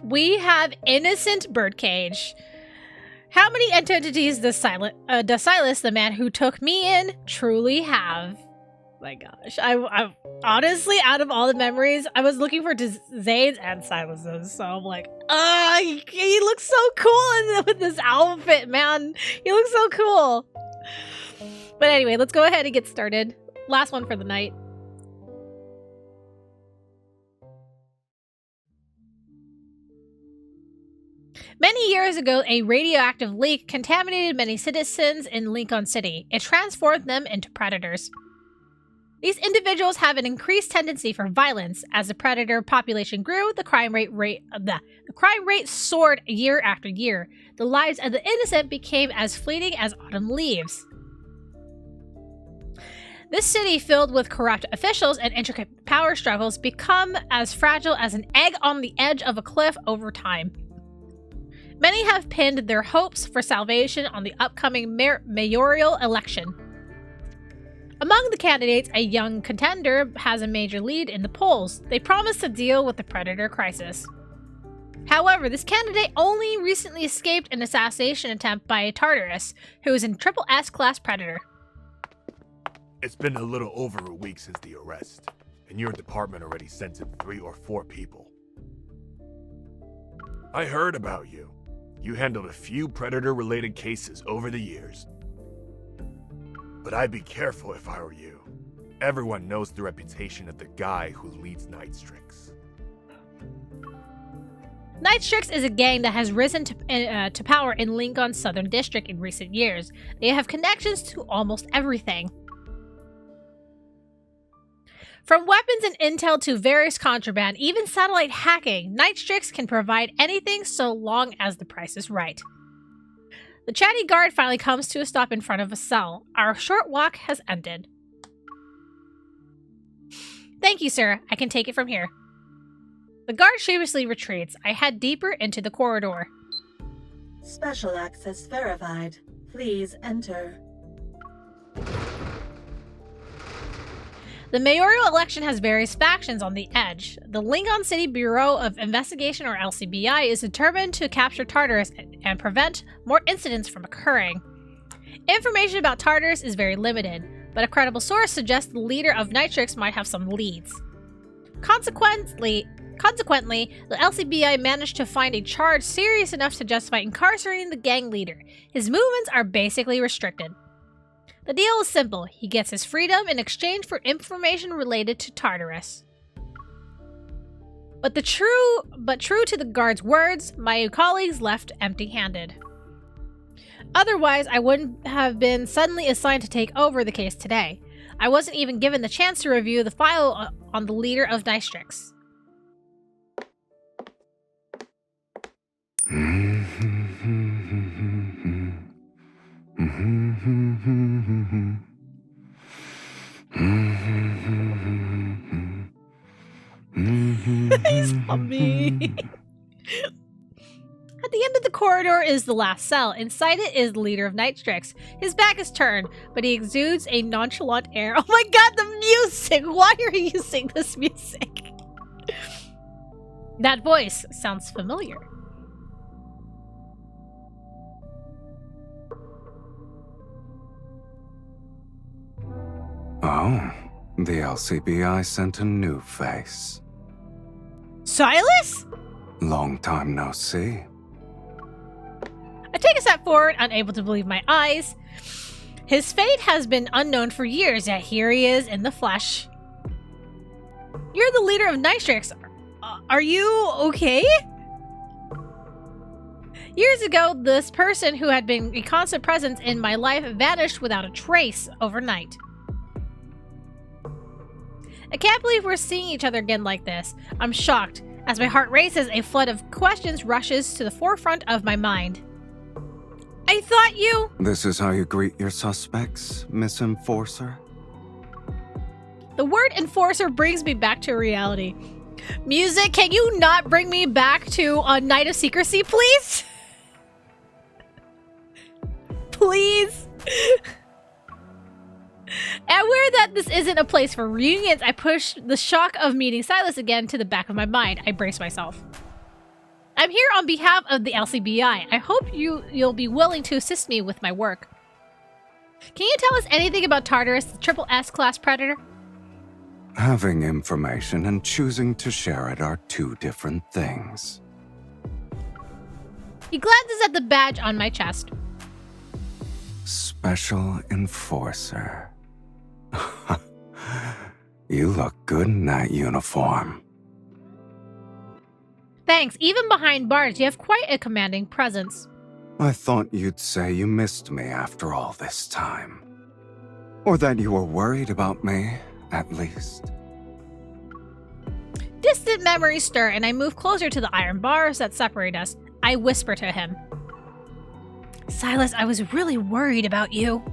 we have Innocent Birdcage. How many entities does Sylus, the man who took me in, truly have? My gosh, I honestly, out of all the memories, I was looking for Zane's and Sylus's, so I'm like, he looks so cool with this outfit, man. He looks so cool. But anyway, let's go ahead and get started. Last one for the night. Many years ago, a radioactive leak contaminated many citizens in Lincoln City. It transformed them into predators. These individuals have an increased tendency for violence. As the predator population grew, the crime rate soared year after year. The lives of the innocent became as fleeting as autumn leaves. This city, filled with corrupt officials and intricate power struggles, become as fragile as an egg on the edge of a cliff over time. Many have pinned their hopes for salvation on the upcoming mayoral election. Among the candidates, a young contender has a major lead in the polls. They promise to deal with the predator crisis. However, this candidate only recently escaped an assassination attempt by a Tartarus, who is a triple S class predator. It's been a little over a week since the arrest, and your department already sent in 3 or 4 people. I heard about you. You handled a few predator-related cases over the years. But I'd be careful if I were you. Everyone knows the reputation of the guy who leads Night Strix. Night Strix is a gang that has risen to power in Lincoln's Southern District in recent years. They have connections to almost everything. From weapons and intel to various contraband, even satellite hacking, Night Strix can provide anything so long as the price is right. The chatty guard finally comes to a stop in front of a cell. Our short walk has ended. Thank you, sir. I can take it from here. The guard sheepishly retreats. I head deeper into the corridor. Special access verified. Please enter. The mayoral election has various factions on the edge. The Lincoln City Bureau of Investigation, or LCBI, is determined to capture Tartarus and prevent more incidents from occurring. Information about Tartarus is very limited, but a credible source suggests the leader of Night Strix might have some leads. Consequently, the LCBI managed to find a charge serious enough to justify incarcerating the gang leader. His movements are basically restricted. The deal is simple. He gets his freedom in exchange for information related to Tartarus. But true to the guard's words, my colleagues left empty-handed. Otherwise, I wouldn't have been suddenly assigned to take over the case today. I wasn't even given the chance to review the file on the leader of Night Strix. He's funny. At the end of the corridor is the last cell. Inside it is the leader of Night Strix. His back is turned, but he exudes a nonchalant air. Oh my god, the music! Why are you using this music? That voice sounds familiar. Oh, the LCBI sent a new face. Sylus? Long time no see. I take a step forward, unable to believe my eyes. His fate has been unknown for years, yet here he is in the flesh. You're the leader of Night Strix. Are you okay? Years ago, this person who had been a constant presence in my life vanished without a trace overnight. I can't believe we're seeing each other again like this. I'm shocked. As my heart races, a flood of questions rushes to the forefront of my mind. I thought you... This is how you greet your suspects, Miss Enforcer? The word enforcer brings me back to reality. Music, can you not bring me back to a night of secrecy, please? Please? Aware that this isn't a place for reunions, I push the shock of meeting Sylus again to the back of my mind. I brace myself. I I'm here on behalf of the LCBI. I hope you'll be willing to assist me with my work. Can you tell us anything about Tartarus, the Triple S class predator? Having information and choosing to share it are two different things. He glances at the badge on my chest. Special Enforcer. You look good in that uniform. Thanks. Even behind bars, you have quite a commanding presence. I thought you'd say you missed me after all this time. Or that you were worried about me, at least. Distant memories stir, and I move closer to the iron bars that separate us. I whisper to him. Sylus, I was really worried about you.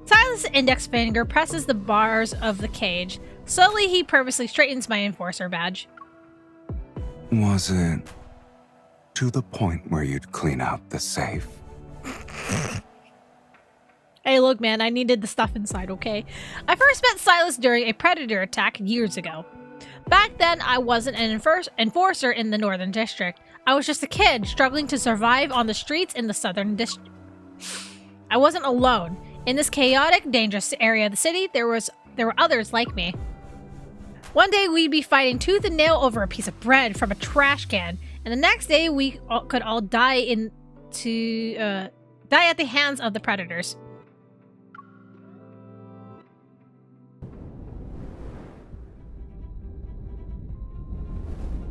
Sylus' index finger presses the bars of the cage. Slowly, he purposely straightens my enforcer badge. Was it to the point where you'd clean out the safe? Hey, look, man, I needed the stuff inside, okay? I first met Sylus during a predator attack years ago. Back then, I wasn't an enforcer in the Northern District. I was just a kid struggling to survive on the streets in the Southern District. I wasn't alone. In this chaotic, dangerous area of the city, there were others like me. One day, we'd be fighting tooth and nail over a piece of bread from a trash can, and the next day, we could all die at the hands of the predators.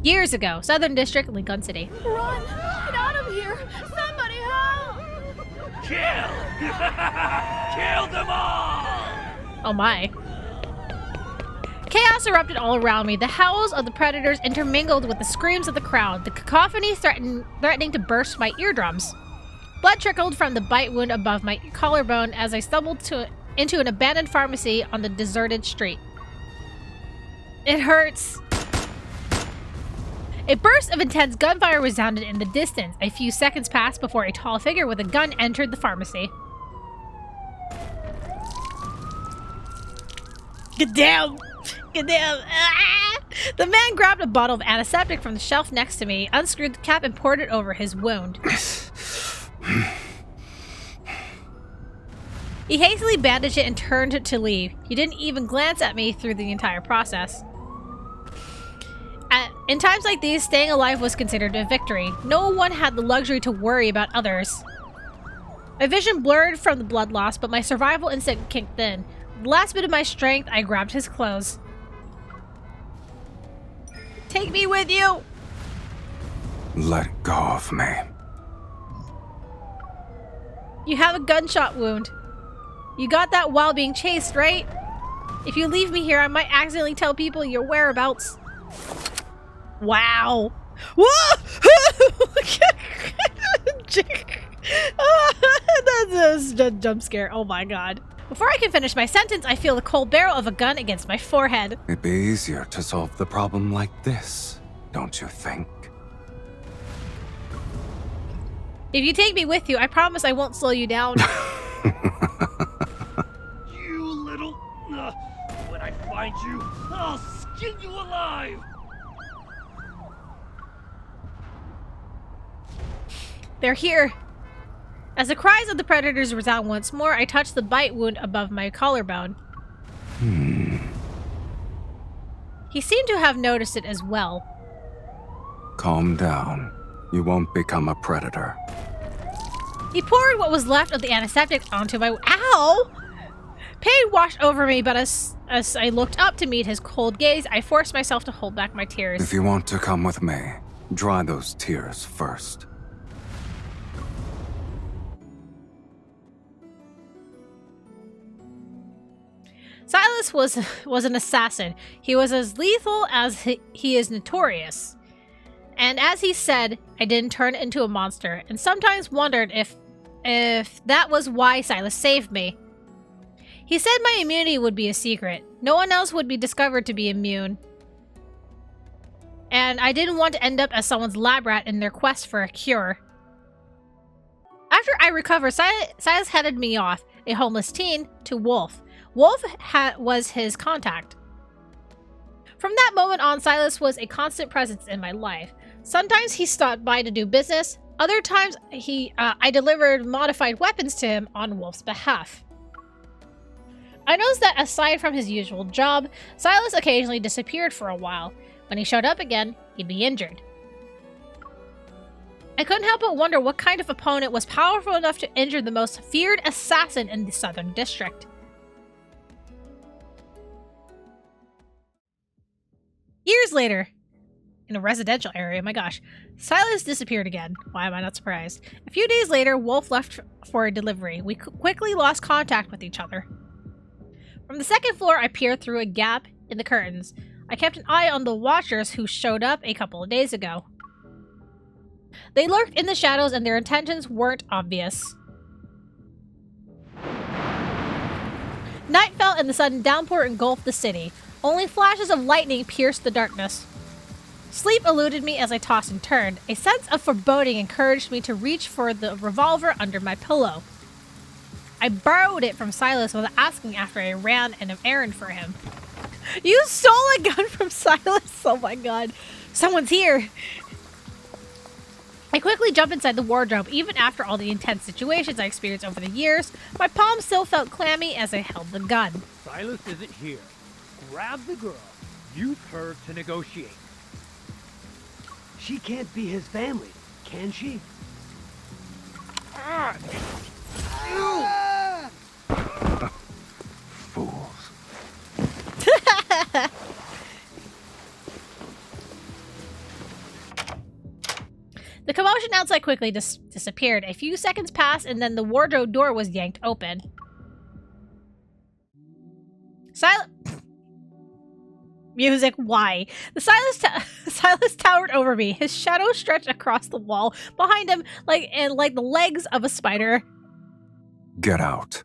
Years ago, Southern District, Lincoln City. Run! Get out of here! Somebody help! Kill! Kill them all! Oh my. Chaos erupted all around me. The howls of the predators intermingled with the screams of the crowd, the cacophony threatening to burst my eardrums. Blood trickled from the bite wound above my collarbone as I stumbled into an abandoned pharmacy on the deserted street. It hurts. A burst of intense gunfire resounded in the distance. A few seconds passed before a tall figure with a gun entered the pharmacy. Get down! Get down! Ah! The man grabbed a bottle of antiseptic from the shelf next to me, unscrewed the cap, and poured it over his wound. He hastily bandaged it and turned to leave. He didn't even glance at me through the entire process. In times like these, staying alive was considered a victory. No one had the luxury to worry about others. My vision blurred from the blood loss, but my survival instinct kicked in. The last bit of my strength, I grabbed his clothes. Take me with you! Let go of me. You have a gunshot wound. You got that while being chased, right? If you leave me here, I might accidentally tell people your whereabouts. Wow. Whoa! That's a jump scare. Oh my god. Before I can finish my sentence, I feel the cold barrel of a gun against my forehead. It'd be easier to solve the problem like this, don't you think? If you take me with you, I promise I won't slow you down. You little... when I find you, I'll skin you alive! They're here. As the cries of the predators resound once more, I touch the bite wound above my collarbone. He seemed to have noticed it as well. Calm down. You won't become a predator. He poured what was left of the antiseptic onto my... Ow! Pain washed over me, but as I looked up to meet his cold gaze, I forced myself to hold back my tears. If you want to come with me, dry those tears first. Sylus was an assassin. He was as lethal as he is notorious. And as he said, I didn't turn into a monster, and sometimes wondered if that was why Sylus saved me. He said my immunity would be a secret. No one else would be discovered to be immune. And I didn't want to end up as someone's lab rat in their quest for a cure. After I recovered, Sylus headed me off, a homeless teen, to Wolf. Wolf was his contact. From that moment on, Sylus was a constant presence in my life. Sometimes he stopped by to do business. Other times, I delivered modified weapons to him on Wolf's behalf. I noticed that aside from his usual job, Sylus occasionally disappeared for a while. When he showed up again, he'd be injured. I couldn't help but wonder what kind of opponent was powerful enough to injure the most feared assassin in the Southern District. Years later, in a residential area, my gosh, Sylus disappeared again. Why am I not surprised? A few days later, Wolf left for a delivery. We quickly lost contact with each other. From the second floor, I peered through a gap in the curtains. I kept an eye on the watchers who showed up a couple of days ago. They lurked in the shadows and their intentions weren't obvious. Night fell and the sudden downpour engulfed the city. Only flashes of lightning pierced the darkness. Sleep eluded me as I tossed and turned. A sense of foreboding encouraged me to reach for the revolver under my pillow. I borrowed it from Sylus without asking after I ran an errand for him. You stole a gun from Sylus? Oh my god. Someone's here. I quickly jumped inside the wardrobe. Even after all the intense situations I experienced over the years, my palms still felt clammy as I held the gun. Sylus isn't here. Grab the girl. Use her to negotiate. She can't be his family, can she? Fools. The commotion outside quickly disappeared. A few seconds passed and then the wardrobe door was yanked open. Music, why? The Sylus towered over me. His shadow stretched across the wall behind him like the legs of a spider. Get out.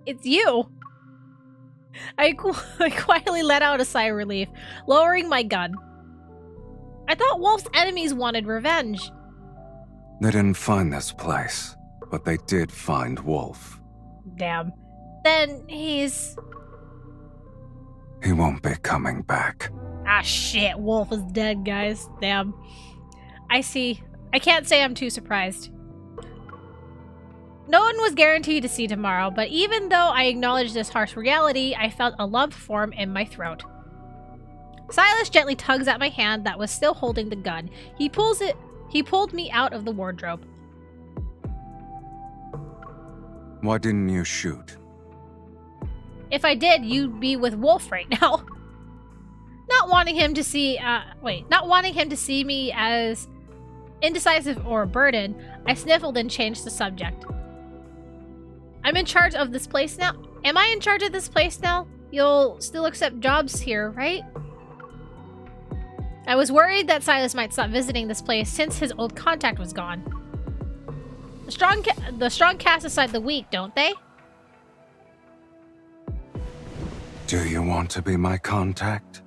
It's you. I quietly let out a sigh of relief, lowering my gun. I thought Wolf's enemies wanted revenge. They didn't find this place, but they did find Wolf. Damn. Then he's... He won't be coming back. Ah, shit. Wolf is dead, guys. Damn. I see. I can't say I'm too surprised. No one was guaranteed to see tomorrow, but even though I acknowledged this harsh reality, I felt a lump form in my throat. Sylus gently tugs at my hand that was still holding the gun. He pulled me out of the wardrobe. Why didn't you shoot? If I did, you'd be with Wolf right now. Not wanting him to see me as indecisive or a burden, I sniffled and changed the subject. I'm in charge of this place now. Am I in charge of this place now? You'll still accept jobs here, right? I was worried that Sylus might stop visiting this place since his old contact was gone. The strong cast aside the weak, don't they? Do you want to be my contact?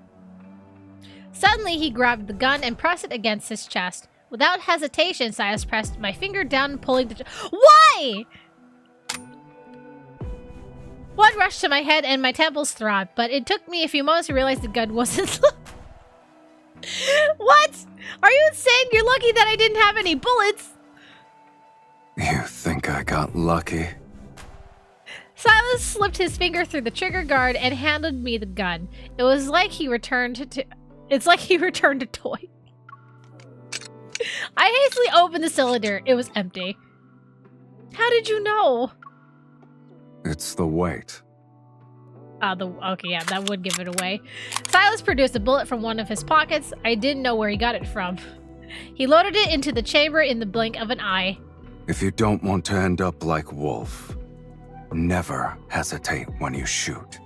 Suddenly, he grabbed the gun and pressed it against his chest. Without hesitation, Sylus pressed my finger down, pulling the... Why? Blood rushed to my head and my temples throbbed, but it took me a few moments to realize the gun wasn't... What? Are you insane? You're lucky that I didn't have any bullets. You think I got lucky? Sylus slipped his finger through the trigger guard and handed me the gun. It was like he returned to... It's like he returned a toy. I hastily opened the cylinder. It was empty. How did you know? It's the weight. Okay, yeah, that would give it away. Sylus produced a bullet from one of his pockets. I didn't know where he got it from. He loaded it into the chamber in the blink of an eye. If you don't want to end up like Wolf, never hesitate when you shoot.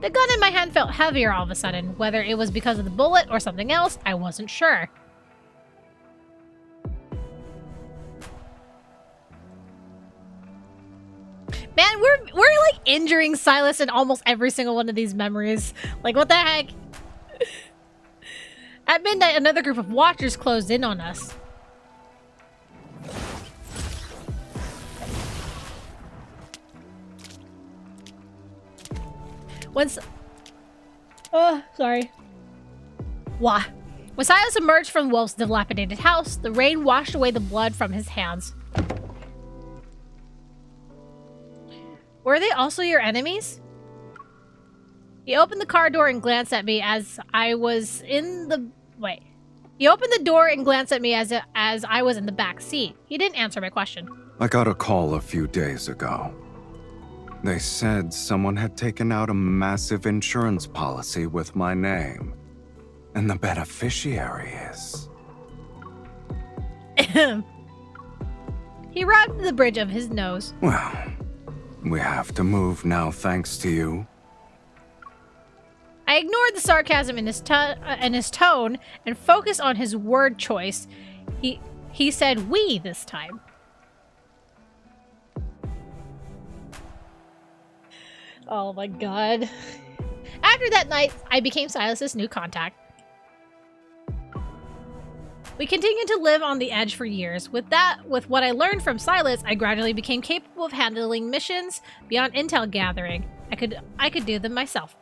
The gun in my hand felt heavier all of a sudden. Whether it was because of the bullet or something else, I wasn't sure. Man, we're like injuring Sylus in almost every single one of these memories. Like, what the heck? At midnight, another group of watchers closed in on us. Sorry. Why? When Sylus emerged from Wolf's dilapidated house, the rain washed away the blood from his hands. Were they also your enemies? He opened the car door and glanced at me as I was in the... Wait. He opened the door and glanced at me as I was in the back seat. He didn't answer my question. I got a call a few days ago. They said someone had taken out a massive insurance policy with my name. And the beneficiary is... He rubbed the bridge of his nose. Well, we have to move now thanks to you. I ignored the sarcasm in his tone and focused on his word choice. He said we this time. Oh my god. After that night, I became Silas's new contact. We continued to live on the edge for years. With what I learned from Sylus, I gradually became capable of handling missions beyond intel gathering. I could do them myself.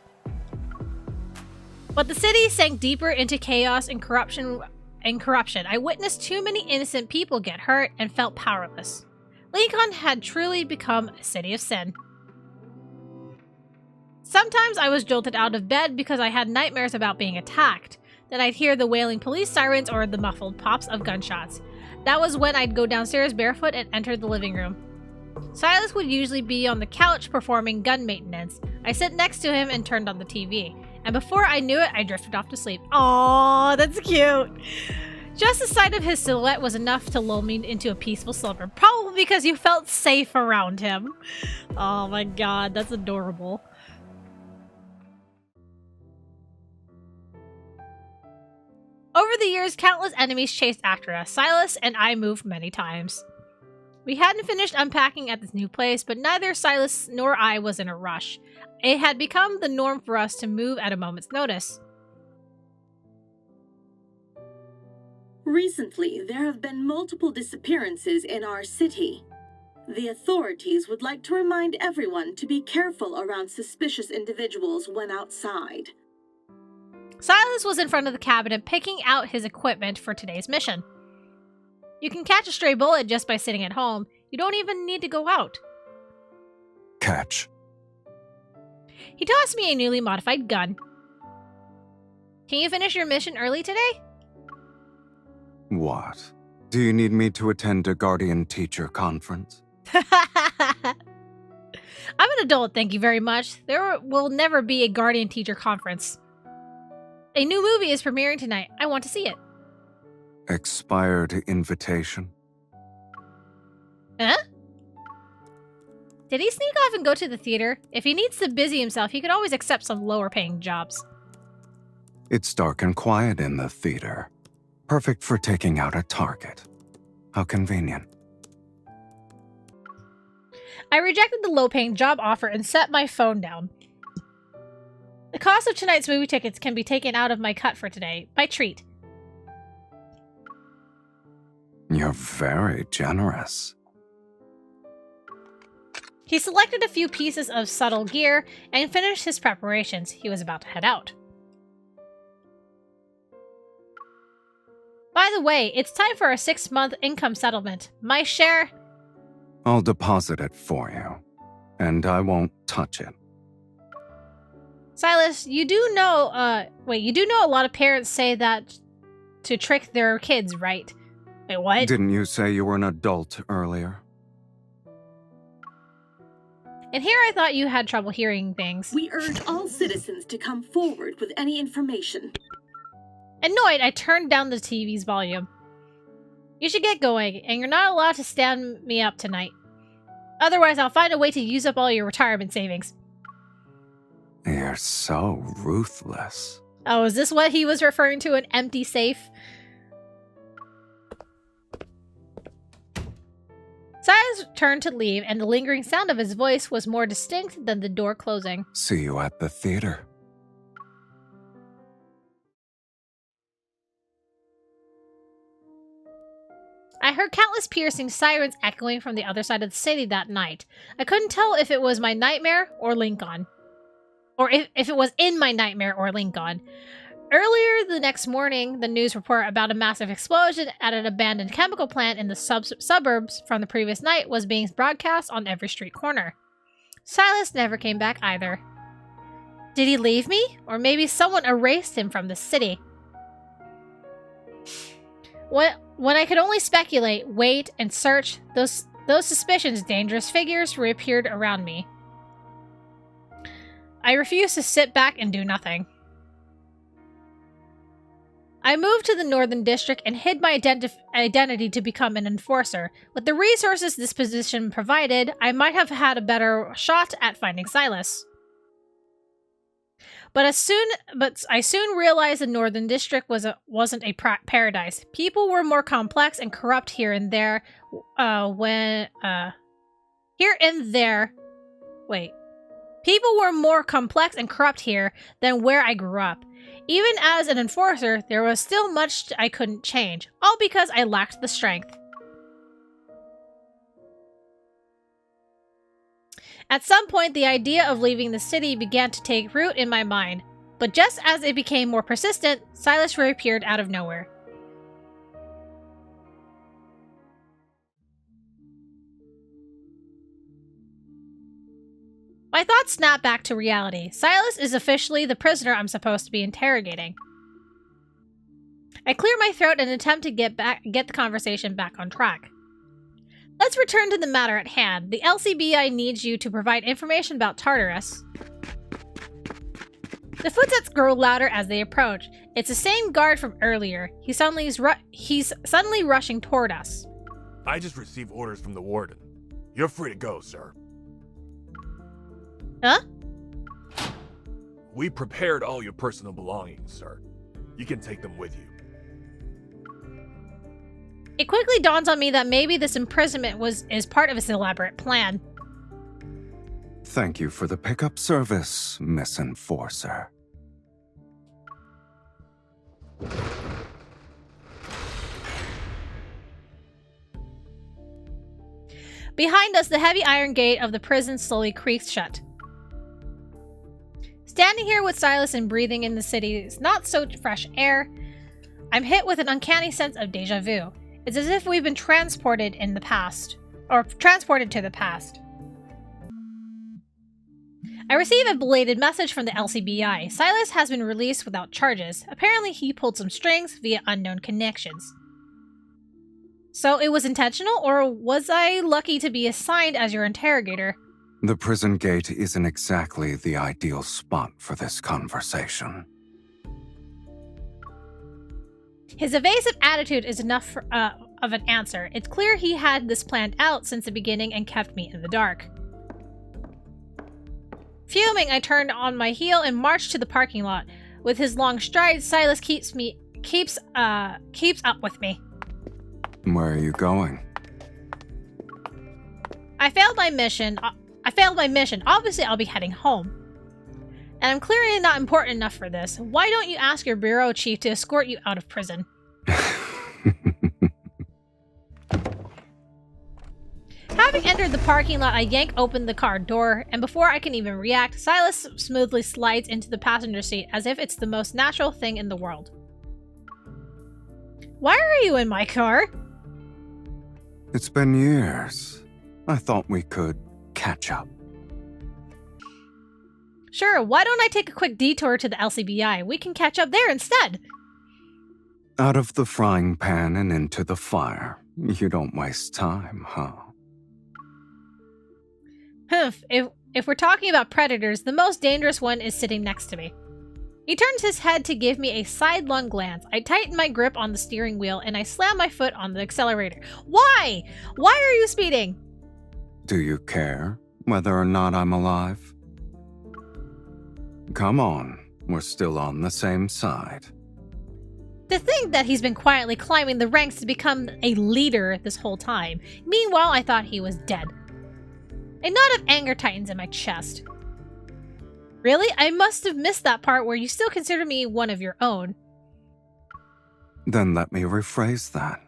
But the city sank deeper into chaos and corruption. I witnessed too many innocent people get hurt and felt powerless. Lincoln had truly become a city of sin. Sometimes I was jolted out of bed because I had nightmares about being attacked. Then I'd hear the wailing police sirens or the muffled pops of gunshots. That was when I'd go downstairs barefoot and enter the living room. Sylus would usually be on the couch performing gun maintenance. I sit next to him and turned on the TV. And before I knew it, I drifted off to sleep. Aww, that's cute. Just the sight of his silhouette was enough to lull me into a peaceful slumber. Probably because you felt safe around him. Oh my god, that's adorable. Over the years, countless enemies chased after us. Sylus and I moved many times. We hadn't finished unpacking at this new place, but neither Sylus nor I was in a rush. It had become the norm for us to move at a moment's notice. Recently, there have been multiple disappearances in our city. The authorities would like to remind everyone to be careful around suspicious individuals when outside. Sylus was in front of the cabinet picking out his equipment for today's mission. You can catch a stray bullet just by sitting at home. You don't even need to go out. Catch. He tossed me a newly modified gun. Can you finish your mission early today? What? Do you need me to attend a guardian teacher conference? I'm an adult, thank you very much. There will never be a guardian teacher conference. A new movie is premiering tonight. I want to see it. Expired invitation. Huh? Did he sneak off and go to the theater? If he needs to busy himself, he could always accept some lower-paying jobs. It's dark and quiet in the theater. Perfect for taking out a target. How convenient. I rejected the low-paying job offer and set my phone down. The cost of tonight's movie tickets can be taken out of my cut for today. By treat. You're very generous. He selected a few pieces of subtle gear and finished his preparations. He was about to head out. By the way, it's time for a 6-month income settlement. My share... I'll deposit it for you, and I won't touch it. Sylus, you do know a lot of parents say that to trick their kids, right? Wait, what? Didn't you say you were an adult earlier? And here I thought you had trouble hearing things. We urge all citizens to come forward with any information. Annoyed, I turned down the TV's volume. You should get going, and you're not allowed to stand me up tonight. Otherwise, I'll find a way to use up all your retirement savings. You're so ruthless. Oh, is this what he was referring to, an empty safe? Sylus turned to leave, and the lingering sound of his voice was more distinct than the door closing. See you at the theater. I heard countless piercing sirens echoing from the other side of the city that night. I couldn't tell if it was my nightmare or Lincoln. Or if it was in my nightmare or Lincoln. Earlier the next morning, the news report about a massive explosion at an abandoned chemical plant in the suburbs from the previous night was being broadcast on every street corner. Sylus never came back either. Did he leave me? Or maybe someone erased him from the city? When I could only speculate, wait, and search, those suspicions, dangerous figures reappeared around me. I refused to sit back and do nothing. I moved to the Northern District and hid my identity to become an enforcer. With the resources this position provided, I might have had a better shot at finding Sylus. But I soon realized the Northern District wasn't a paradise. People were more complex and corrupt here and there. People were more complex and corrupt here than where I grew up. Even as an enforcer, there was still much I couldn't change, all because I lacked the strength. At some point, the idea of leaving the city began to take root in my mind, but just as it became more persistent, Sylus reappeared out of nowhere. My thoughts snapped back to reality. Sylus is officially the prisoner I'm supposed to be interrogating. I clear my throat and attempt to get the conversation back on track. Let's return to the matter at hand. The LCBI needs you to provide information about Tartarus. The footsteps grow louder as they approach. It's the same guard from earlier. He's suddenly rushing toward us. I just received orders from the warden. You're free to go, sir. Huh? We prepared all your personal belongings, sir. You can take them with you. It quickly dawns on me that maybe this imprisonment is part of his elaborate plan. Thank you for the pickup service, Miss Enforcer. Behind us, the heavy iron gate of the prison slowly creaks shut. Standing here with Sylus and breathing in the city's not-so-fresh air, I'm hit with an uncanny sense of déjà vu. It's as if we've been transported to the past. I receive a belated message from the LCBI. Sylus has been released without charges. Apparently he pulled some strings via unknown connections. So it was intentional, or was I lucky to be assigned as your interrogator? The prison gate isn't exactly the ideal spot for this conversation. His evasive attitude is enough of an answer. It's clear he had this planned out since the beginning and kept me in the dark. Fuming, I turned on my heel and marched to the parking lot. With his long strides, Sylus keeps up with me. Where are you going? I failed my mission. Obviously, I'll be heading home. And I'm clearly not important enough for this. Why don't you ask your bureau chief to escort you out of prison? Having entered the parking lot, I yank open the car door, and before I can even react, Sylus smoothly slides into the passenger seat as if it's the most natural thing in the world. Why are you in my car? It's been years. I thought we could catch up. Sure, why don't I take a quick detour to the LCBI? We can catch up there instead. Out of the frying pan and into the fire. You don't waste time, huh? Humph, if we're talking about predators, the most dangerous one is sitting next to me. He turns his head to give me a sidelong glance. I tighten my grip on the steering wheel and I slam my foot on the accelerator. Why? Why are you speeding? Do you care whether or not I'm alive? Come on, we're still on the same side. To think that he's been quietly climbing the ranks to become a leader this whole time. Meanwhile, I thought he was dead. A knot of anger tightens in my chest. Really? I must have missed that part where you still consider me one of your own. Then let me rephrase that.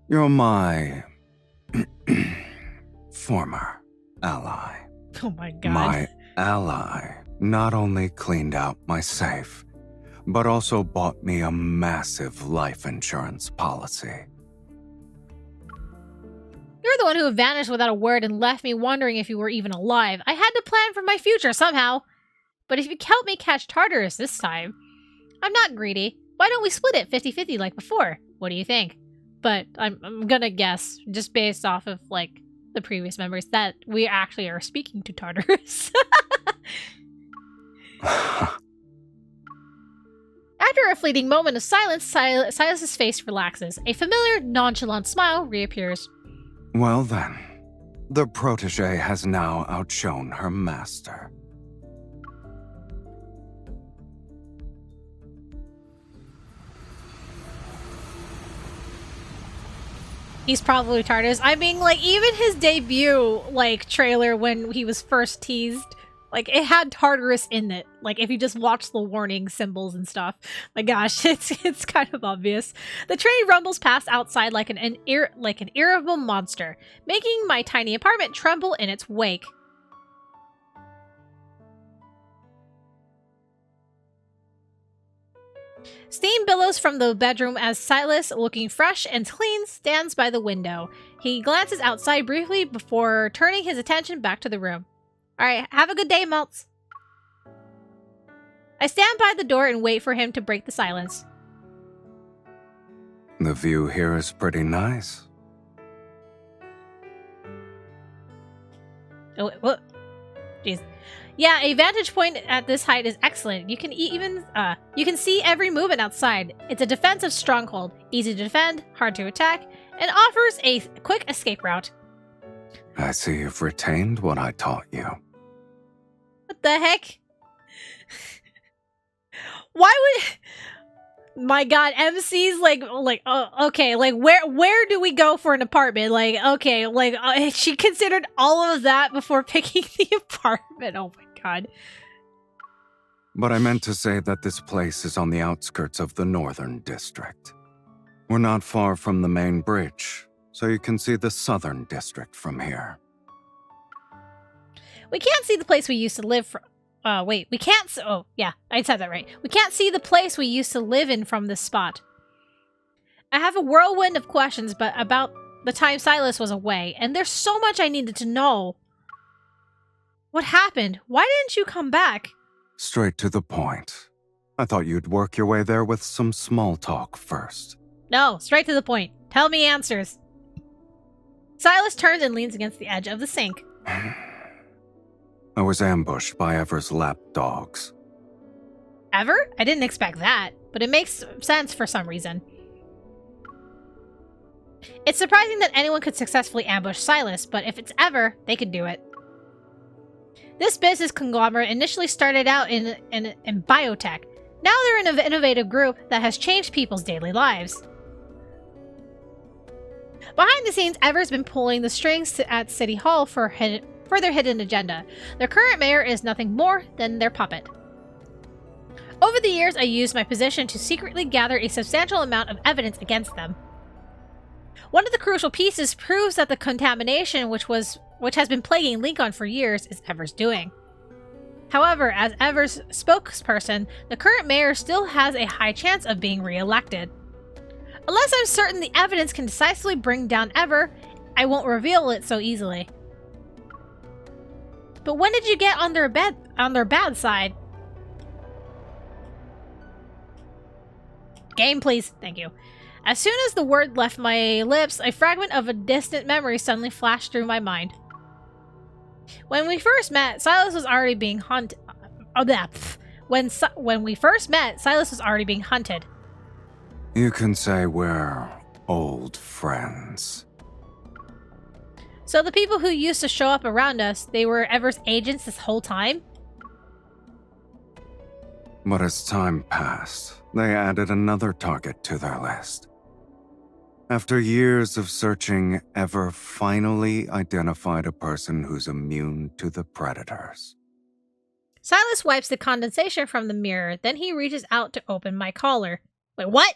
You're my former ally. Oh my god. My ally not only cleaned out my safe, but also bought me a massive life insurance policy. You're the one who vanished without a word and left me wondering if you were even alive. I had to plan for my future somehow. But if you help me catch Tartarus this time, I'm not greedy. Why don't we split it 50-50 like before? What do you think? But I'm gonna guess, just based off of, like, the previous memories, that we actually are speaking to Tartarus. After a fleeting moment of silence, Silas's face relaxes. A familiar, nonchalant smile reappears. Well then, the protege has now outshone her master. He's probably Tartarus. I mean, like, even his debut, like, trailer when he was first teased, like, it had Tartarus in it. Like, if you just watch the warning symbols and stuff. My gosh, it's kind of obvious. The train rumbles past outside like an irritable monster, making my tiny apartment tremble in its wake. Steam billows from the bedroom as Sylus, looking fresh and clean, stands by the window. He glances outside briefly before turning his attention back to the room. Alright, have a good day, Maltz. I stand by the door and wait for him to break the silence. The view here is pretty nice. Oh, what? Jeez. Yeah, a vantage point at this height is excellent. You can you can see every movement outside. It's a defensive stronghold, easy to defend, hard to attack, and offers a quick escape route. I see you've retained what I taught you. What the heck? Why would... My god, MC's like, okay, like, where do we go for an apartment? Like, okay, like, she considered all of that before picking the apartment. Oh my god. But I meant to say that this place is on the outskirts of the Northern District. We're not far from the main bridge, so you can see the Southern District from here. We can't see the place we used to live from. Wait, we can't. Oh, yeah, I said that right. We can't see the place we used to live in from this spot. I have a whirlwind of questions, but about the time Sylus was away, and there's so much I needed to know. What happened? Why didn't you come back? Straight to the point. I thought you'd work your way there with some small talk first. No, straight to the point. Tell me answers. Sylus turns and leans against the edge of the sink. I was ambushed by Ever's lapdogs. Ever? I didn't expect that, but it makes sense for some reason. It's surprising that anyone could successfully ambush Sylus, but if it's Ever, they could do it. This business conglomerate initially started out in biotech. Now they're an innovative group that has changed people's daily lives. Behind the scenes, Ever's been pulling the strings at City Hall for their hidden agenda. Their current mayor is nothing more than their puppet. Over the years, I used my position to secretly gather a substantial amount of evidence against them. One of the crucial pieces proves that the contamination which has been plaguing Lincoln for years is Ever's doing. However, as Ever's spokesperson, the current mayor still has a high chance of being re-elected. Unless I'm certain the evidence can decisively bring down Ever, I won't reveal it so easily. But when did you get on their bad side? Game, please. Thank you. As soon as the word left my lips, a fragment of a distant memory suddenly flashed through my mind. When we first met, Sylus was already being hunted. When we first met, Sylus was already being hunted. You can say we're old friends. So the people who used to show up around us, they were Ever's agents this whole time? But as time passed, they added another target to their list. After years of searching, Ever finally identified a person who's immune to the predators. Sylus wipes the condensation from the mirror, then he reaches out to open my collar. Wait, what?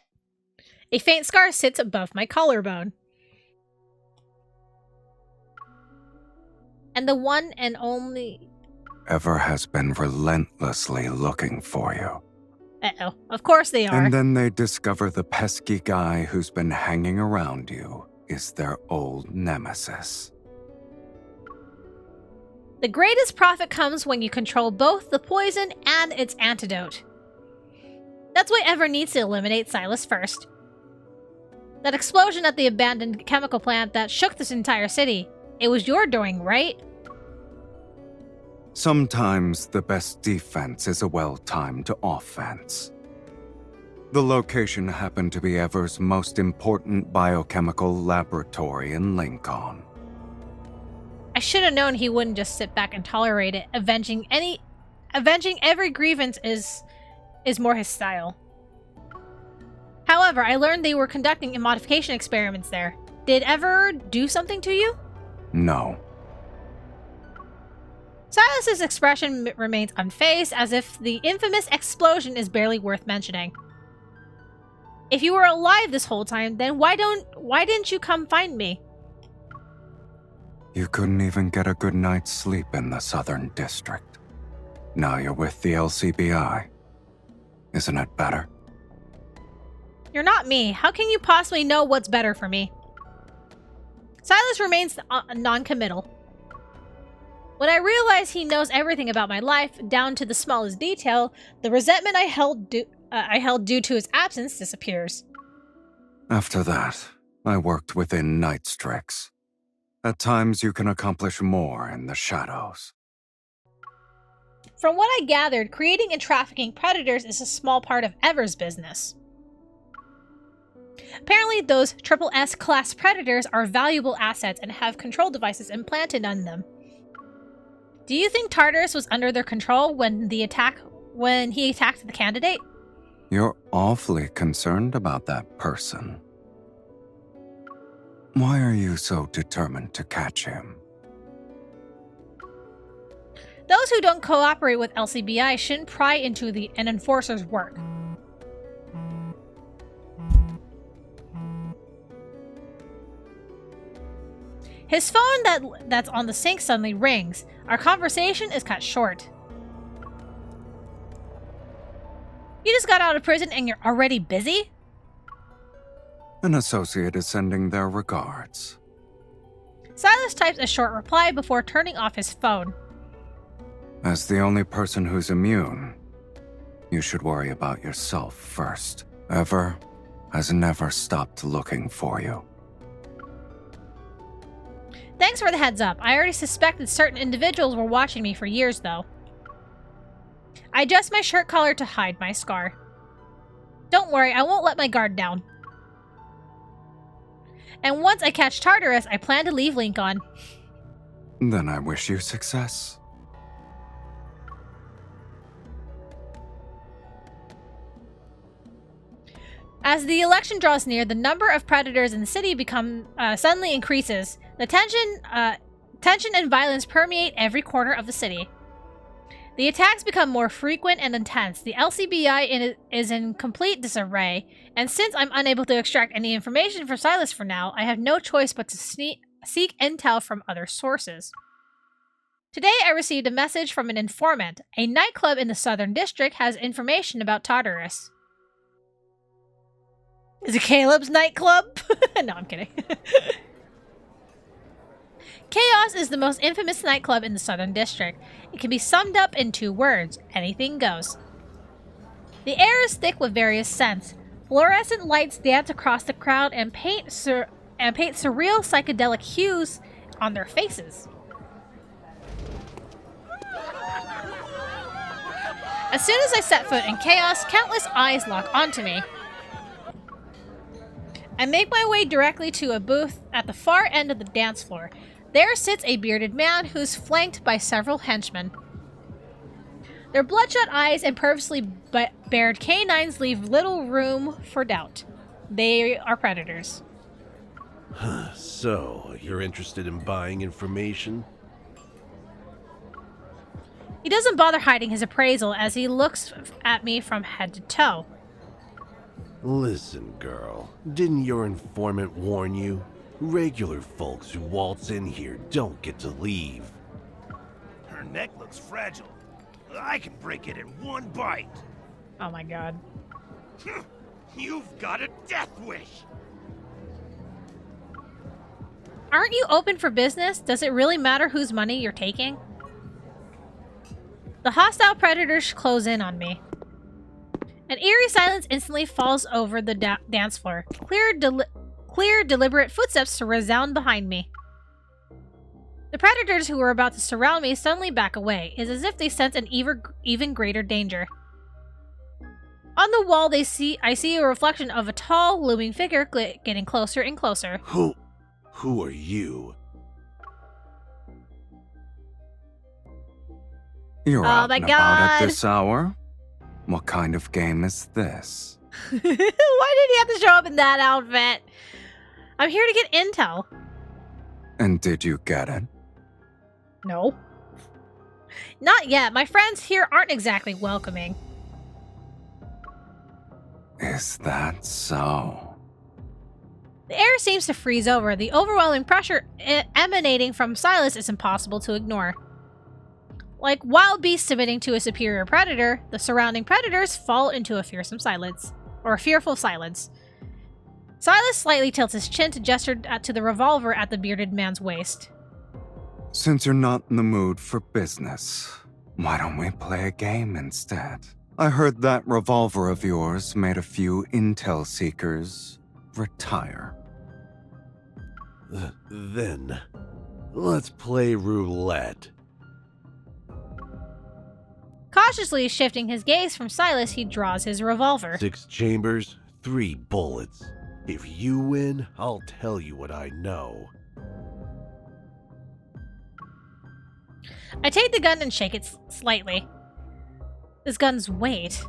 A faint scar sits above my collarbone. And the one and only... Ever has been relentlessly looking for you. Uh-oh. Of course they are. And then they discover the pesky guy who's been hanging around you is their old nemesis. The greatest profit comes when you control both the poison and its antidote. That's why Ever needs to eliminate Sylus first. That explosion at the abandoned chemical plant that shook this entire city, it was your doing, right? Sometimes the best defense is a well-timed offense. The location happened to be Ever's most important biochemical laboratory in Lincoln. I should have known he wouldn't just sit back and tolerate it. Avenging every grievance is more his style. However, I learned they were conducting modification experiments there. Did Ever do something to you? No. Sylus's expression remains unfazed, as if the infamous explosion is barely worth mentioning. If you were alive this whole time, then why didn't you come find me? You couldn't even get a good night's sleep in the Southern District. Now you're with the LCBI. Isn't it better? You're not me. How can you possibly know what's better for me? Sylus remains non-committal. When I realize he knows everything about my life, down to the smallest detail, the resentment I held due to his absence disappears. After that, I worked within Nightstrix. At times you can accomplish more in the shadows. From what I gathered, creating and trafficking predators is a small part of Ever's business. Apparently, those SSS class predators are valuable assets and have control devices implanted on them. Do you think Tartarus was under their control when he attacked the candidate? You're awfully concerned about that person. Why are you so determined to catch him? Those who don't cooperate with LCBI shouldn't pry into an enforcer's work. His phone that's on the sink suddenly rings. Our conversation is cut short. You just got out of prison and you're already busy? An associate is sending their regards. Sylus types a short reply before turning off his phone. As the only person who's immune, you should worry about yourself first. Ever has never stopped looking for you. Thanks for the heads up. I already suspected certain individuals were watching me for years, though. I adjust my shirt collar to hide my scar. Don't worry, I won't let my guard down. And once I catch Tartarus, I plan to leave Lincoln. Then I wish you success. As the election draws near, the number of predators in the city suddenly increases. The tension and violence permeate every corner of the city. The attacks become more frequent and intense. The LCBI is in complete disarray, and since I'm unable to extract any information from Sylus for now, I have no choice but to seek intel from other sources. Today I received a message from an informant. A nightclub in the Southern District has information about Tartarus. Is it Caleb's nightclub? No, I'm kidding. Chaos is the most infamous nightclub in the Southern District. It can be summed up in 2 words: anything goes. The air is thick with various scents. Fluorescent lights dance across the crowd and paint surreal psychedelic hues on their faces. As soon as I set foot in chaos, countless eyes lock onto me. I make my way directly to a booth at the far end of the dance floor. There sits a bearded man who's flanked by several henchmen. Their bloodshot eyes and purposely bared canines leave little room for doubt. They are predators. So, you're interested in buying information? He doesn't bother hiding his appraisal as he looks at me from head to toe. Listen, girl, didn't your informant warn you? Regular folks who waltz in here don't get to leave. Her neck looks fragile. I can break it in one bite. Oh my god. You've got a death wish! Aren't you open for business? Does it really matter whose money you're taking? The hostile predators close in on me. An eerie silence instantly falls over the dance floor. Clear, deliberate footsteps to resound behind me. The predators who were about to surround me suddenly back away. It's as if they sense an even greater danger. On the wall, I see a reflection of a tall, looming figure getting closer and closer. Who are you? You're Oh out my and about at God. this hour? What kind of game is this? Why did he have to show up in that outfit? I'm here to get intel. And did you get it? No. Not yet. My friends here aren't exactly welcoming. Is that so? The air seems to freeze over. The overwhelming pressure emanating from Sylus is impossible to ignore. Like wild beasts submitting to a superior predator, the surrounding predators fall into a fearsome silence. Or a fearful silence. Sylus slightly tilts his chin to gesture to the revolver at the bearded man's waist. Since you're not in the mood for business, why don't we play a game instead? I heard that revolver of yours made a few intel seekers retire. Then, let's play roulette. Cautiously shifting his gaze from Sylus, he draws his revolver. 6 chambers, 3 bullets. If you win, I'll tell you what I know. I take the gun and shake it slightly. This gun's weight.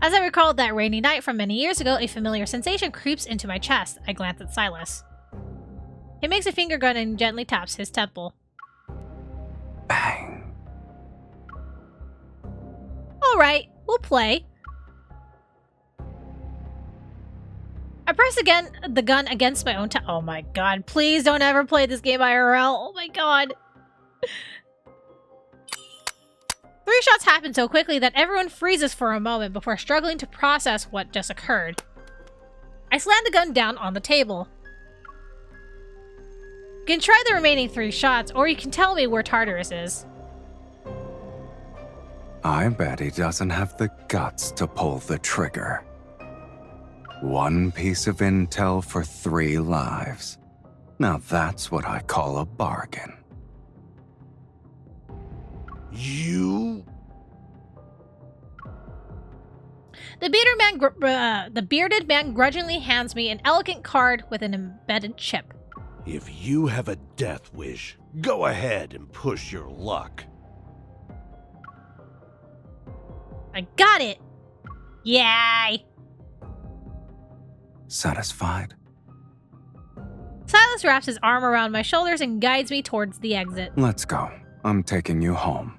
As I recalled that rainy night from many years ago, a familiar sensation creeps into my chest. I glance at Sylus. He makes a finger gun and gently taps his temple. Bang. Alright, we'll play. I press again the gun against my own oh my god, please don't ever play this game IRL. Oh my god. 3 shots happen so quickly that everyone freezes for a moment before struggling to process what just occurred. I slam the gun down on the table. You can try the remaining 3 shots, or you can tell me where Tartarus is. I bet he doesn't have the guts to pull the trigger. 1 piece of intel for 3 lives. Now that's what I call a bargain. You? The bearded man grudgingly hands me an elegant card with an embedded chip. If you have a death wish, go ahead and push your luck. I got it! Yay! Satisfied? Sylus wraps his arm around my shoulders and guides me towards the exit. Let's go. I'm taking you home.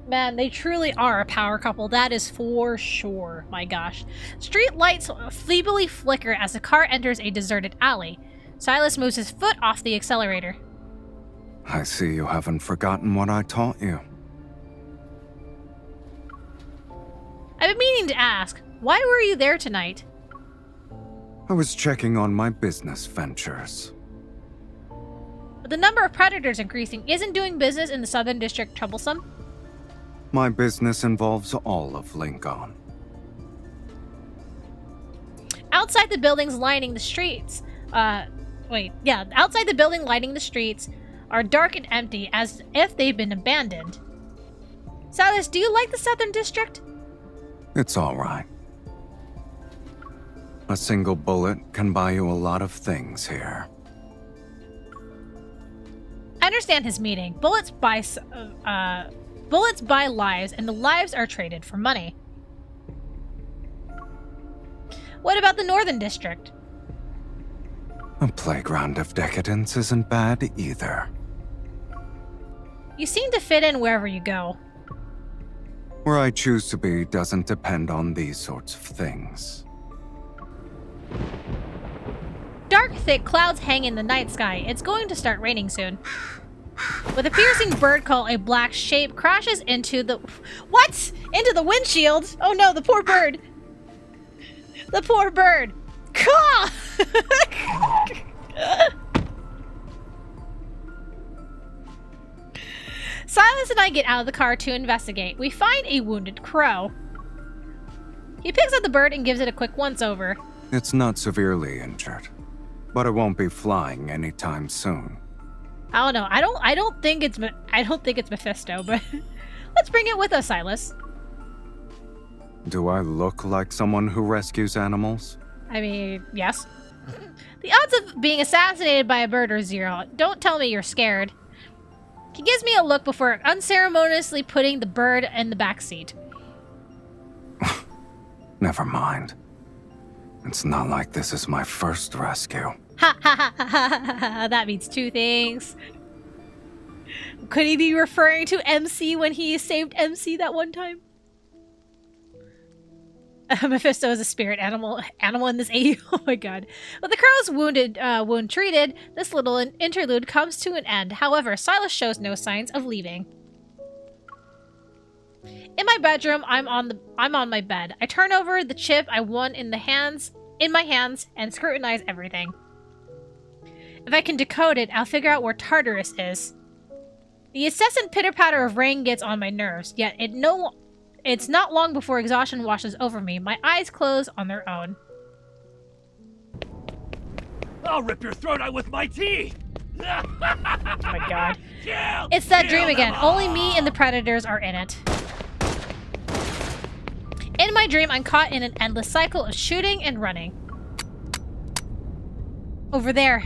Man, they truly are a power couple, that is for sure. My gosh. Street lights feebly flicker as the car enters a deserted alley. Sylus moves his foot off the accelerator. I see you haven't forgotten what I taught you. I've been meaning to ask, why were you there tonight? I was checking on my business ventures. The number of predators increasing. Isn't doing business in the Southern District troublesome? My business involves all of Lincoln. Outside the buildings lining the streets, outside the building lining the streets are dark and empty, as if they've been abandoned. Sylus, do you like the Southern District? It's all right. A single bullet can buy you a lot of things here. I understand his meaning. Bullets buy lives, and the lives are traded for money. What about the Northern District? A playground of decadence isn't bad either. You seem to fit in wherever you go. Where I choose to be doesn't depend on these sorts of things. Dark, thick clouds hang in the night sky. It's going to start raining soon. With a piercing bird call, a black shape crashes into the... What? Into the windshield? Oh no, the poor bird. The poor bird. Caw! Sylus and I get out of the car to investigate. We find a wounded crow. He picks up the bird and gives it a quick once-over. It's not severely injured, but it won't be flying anytime soon. I don't know. I don't think it's Mephisto, but let's bring it with us, Sylus. Do I look like someone who rescues animals? I mean, yes. The odds of being assassinated by a bird are 0. Don't tell me you're scared. He gives me a look before unceremoniously putting the bird in the back seat. Never mind. It's not like this is my first rescue. Ha ha ha ha ha ha. That means 2 things. Could he be referring to MC when he saved MC that one time? Mephisto is a spirit animal in this AU. Oh my god. With the crow's wound treated, this little interlude comes to an end. However, Sylus shows no signs of leaving. In my bedroom, I'm on my bed. I turn over the chip I won in my hands and scrutinize everything. If I can decode it, I'll figure out where Tartarus is. The incessant pitter-patter of rain gets on my nerves, yet it's not long before exhaustion washes over me. My eyes close on their own. I'll rip your throat out with my teeth! Oh my god. It's that dream again. Only me and the predators are in it. In my dream, I'm caught in an endless cycle of shooting and running. Over there.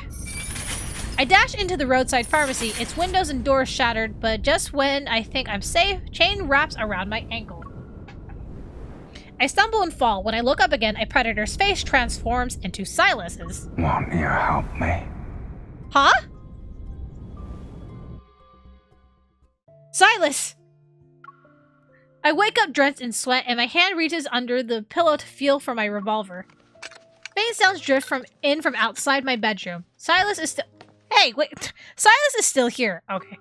I dash into the roadside pharmacy, its windows and doors shattered, but just when I think I'm safe, chain wraps around my ankle. I stumble and fall. When I look up again, a predator's face transforms into Sylus's. Won't you help me? Huh? Sylus! I wake up drenched in sweat, and my hand reaches under the pillow to feel for my revolver. Faint sounds drift from outside my bedroom. Sylus is still... Hey, wait. Sylus is still here. Okay.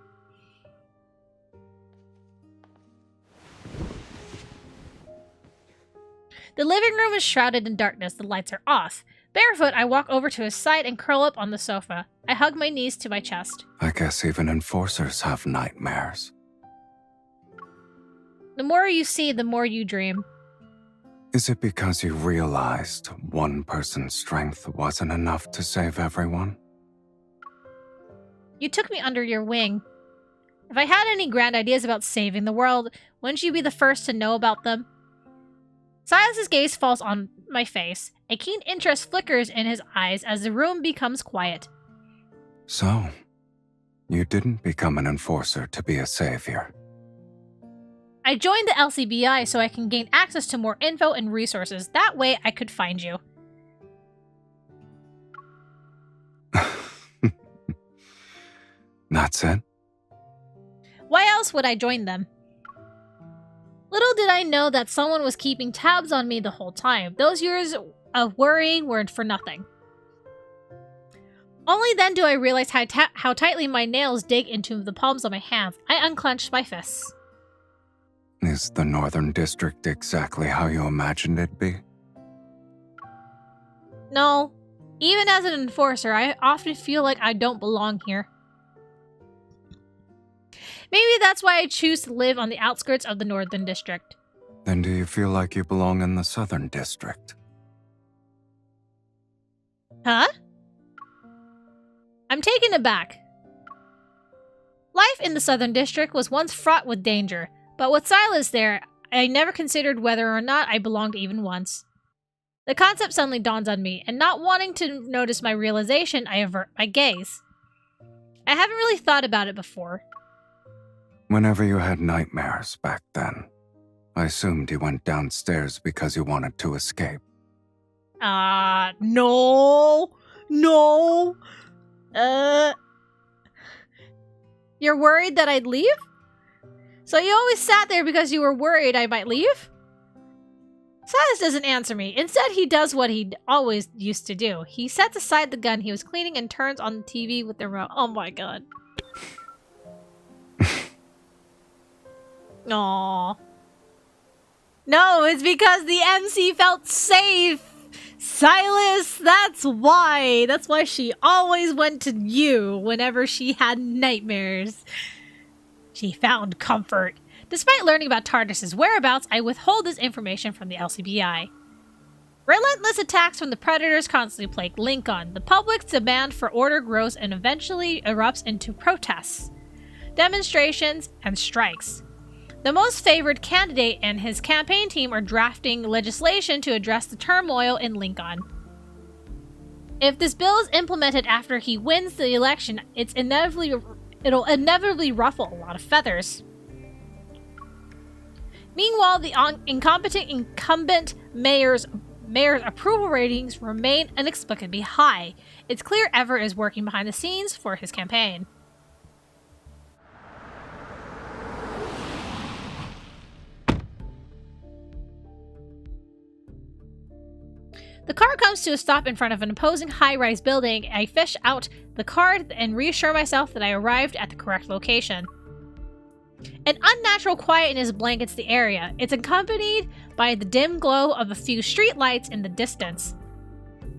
The living room is shrouded in darkness. The lights are off. Barefoot, I walk over to his side and curl up on the sofa. I hug my knees to my chest. I guess even enforcers have nightmares. The more you see, the more you dream. Is it because you realized one person's strength wasn't enough to save everyone? You took me under your wing. If I had any grand ideas about saving the world, wouldn't you be the first to know about them? Sylus's gaze falls on my face. A keen interest flickers in his eyes as the room becomes quiet. So, you didn't become an enforcer to be a savior. I joined the LCBI so I can gain access to more info and resources. That way I could find you. That's it? Why else would I join them? Little did I know that someone was keeping tabs on me the whole time. Those years of worrying weren't for nothing. Only then do I realize how tightly my nails dig into the palms of my hands. I unclench my fists. Is the Northern District exactly how you imagined it'd be? No. Even as an enforcer, I often feel like I don't belong here. Maybe that's why I choose to live on the outskirts of the Northern District. Then do you feel like you belong in the Southern District? Huh? I'm taken aback. Life in the Southern District was once fraught with danger, but with Sylus there, I never considered whether or not I belonged even once. The concept suddenly dawns on me, and not wanting to notice my realization, I avert my gaze. I haven't really thought about it before. Whenever you had nightmares back then, I assumed you went downstairs because you wanted to escape. No. You're worried that I'd leave? So you always sat there because you were worried I might leave? Silas doesn't answer me. Instead, he does what he always used to do. He sets aside the gun he was cleaning and turns on the TV with the remote. Oh my god. Aww. No, it's because the MC felt safe. Silas, that's why. That's why she always went to you whenever she had nightmares. She found comfort. Despite learning about TARDIS's whereabouts, I withhold this information from the LCBI. Relentless attacks from the Predators constantly plague Lincoln. The public's demand for order grows and eventually erupts into protests, demonstrations, and strikes. The most favored candidate and his campaign team are drafting legislation to address the turmoil in Lincoln. If this bill is implemented after he wins the election, it'll inevitably ruffle a lot of feathers. Meanwhile, the incompetent incumbent mayor's approval ratings remain inexplicably high. It's clear Everett is working behind the scenes for his campaign. The car comes to a stop in front of an imposing high-rise building. I fish out the card and reassure myself that I arrived at the correct location. An unnatural quietness blankets the area. It's accompanied by the dim glow of a few streetlights in the distance.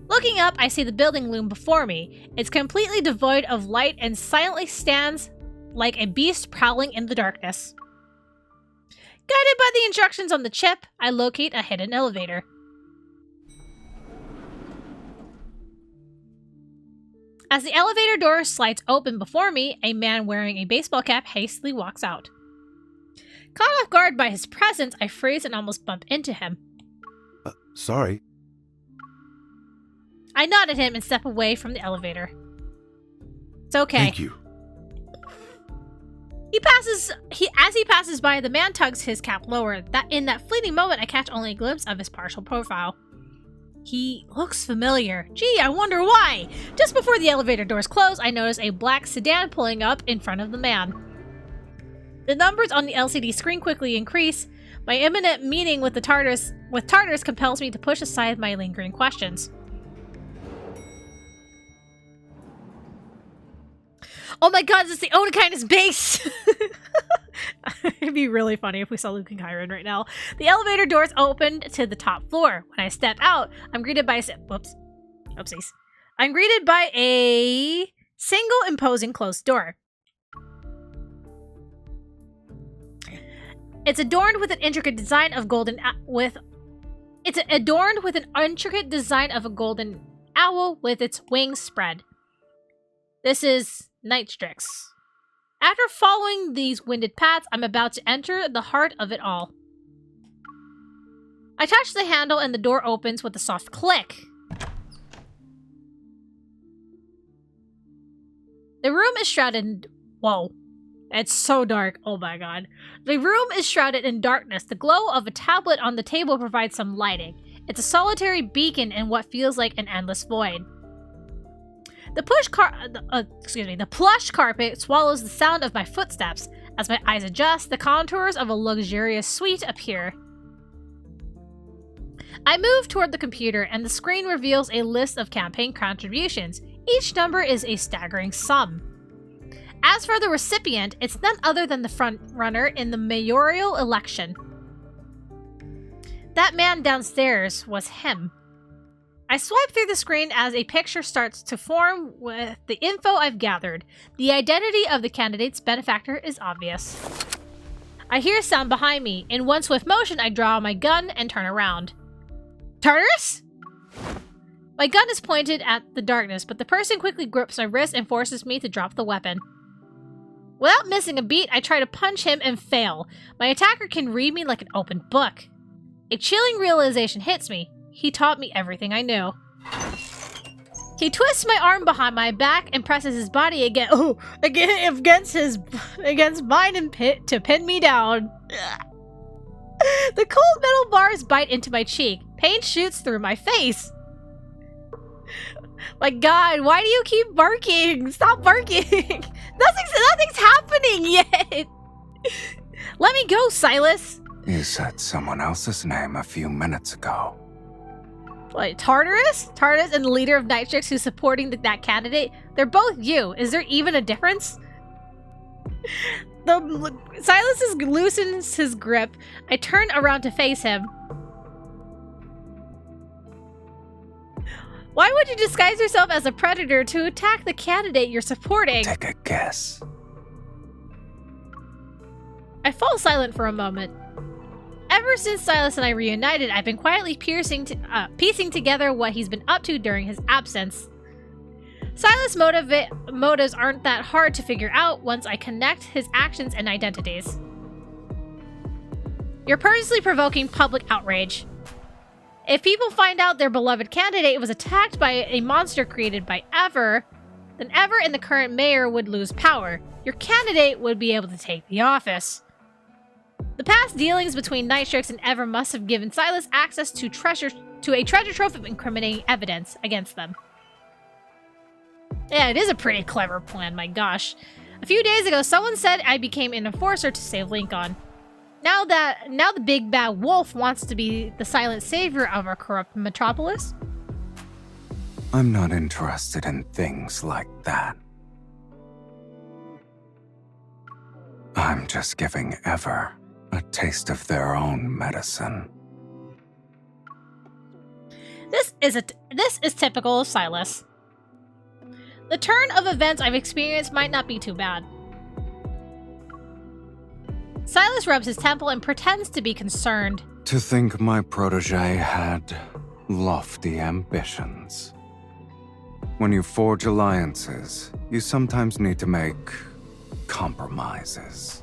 Looking up, I see the building loom before me. It's completely devoid of light and silently stands like a beast prowling in the darkness. Guided by the instructions on the chip, I locate a hidden elevator. As the elevator door slides open before me, a man wearing a baseball cap hastily walks out. Caught off guard by his presence, I freeze and almost bump into him. Sorry. I nod at him and step away from the elevator. It's okay. Thank you. As he passes by, the man tugs his cap lower. In that fleeting moment, I catch only a glimpse of his partial profile. He looks familiar. Gee, I wonder why. Just before the elevator doors close, I notice a black sedan pulling up in front of the man. The numbers on the LCD screen quickly increase. My imminent meeting with TARDIS compels me to push aside my lingering questions. Oh my god, it's the Odakindness base! It'd be really funny if we saw Luke and Kyron right now. The elevator doors opened to the top floor. When I step out, I'm greeted by Oopsies. I'm greeted by a single imposing closed door. It's adorned with an intricate design of a golden owl with its wings spread. This is Nightstrix. After following these winded paths, I'm about to enter the heart of it all. I touch the handle and the door opens with a soft click. The room is shrouded in... Whoa. It's so dark. Oh my god. The room is shrouded in darkness. The glow of a tablet on the table provides some lighting. It's a solitary beacon in what feels like an endless void. The plush carpet swallows the sound of my footsteps. As my eyes adjust, the contours of a luxurious suite appear. I move toward the computer, and the screen reveals a list of campaign contributions. Each number is a staggering sum. As for the recipient, it's none other than the front-runner in the mayoral election. That man downstairs was him. I swipe through the screen as a picture starts to form with the info I've gathered. The identity of the candidate's benefactor is obvious. I hear sound behind me. In one swift motion, I draw my gun and turn around. TARDIS? My gun is pointed at the darkness, but the person quickly grips my wrist and forces me to drop the weapon. Without missing a beat, I try to punch him and fail. My attacker can read me like an open book. A chilling realization hits me. He taught me everything I knew. He twists my arm behind my back and presses his body against mine and to pin me down. The cold metal bars bite into my cheek. Pain shoots through my face. My god, why do you keep barking? Stop barking. Nothing's happening yet. Let me go, Sylus. You said someone else's name a few minutes ago. What, Tartarus? Tartarus and the leader of Nitrix who's supporting that candidate? They're both you. Is there even a difference? Sylus loosens his grip. I turn around to face him. Why would you disguise yourself as a predator to attack the candidate you're supporting? Take a guess. I fall silent for a moment. Ever since Sylus and I reunited, I've been quietly piecing together what he's been up to during his absence. Sylus' motives aren't that hard to figure out once I connect his actions and identities. You're purposely provoking public outrage. If people find out their beloved candidate was attacked by a monster created by Ever, then Ever and the current mayor would lose power. Your candidate would be able to take the office. The past dealings between Nitrix and Ever must have given Sylus access to a treasure trove of incriminating evidence against them. Yeah, it is a pretty clever plan, my gosh. A few days ago, someone said I became an enforcer to save Lincoln. Now the big bad wolf wants to be the silent savior of our corrupt metropolis? I'm not interested in things like that. I'm just giving Ever a taste of their own medicine. This is typical of Sylus. The turn of events I've experienced might not be too bad. Sylus rubs his temple and pretends to be concerned. To think my protege had lofty ambitions. When you forge alliances, you sometimes need to make compromises.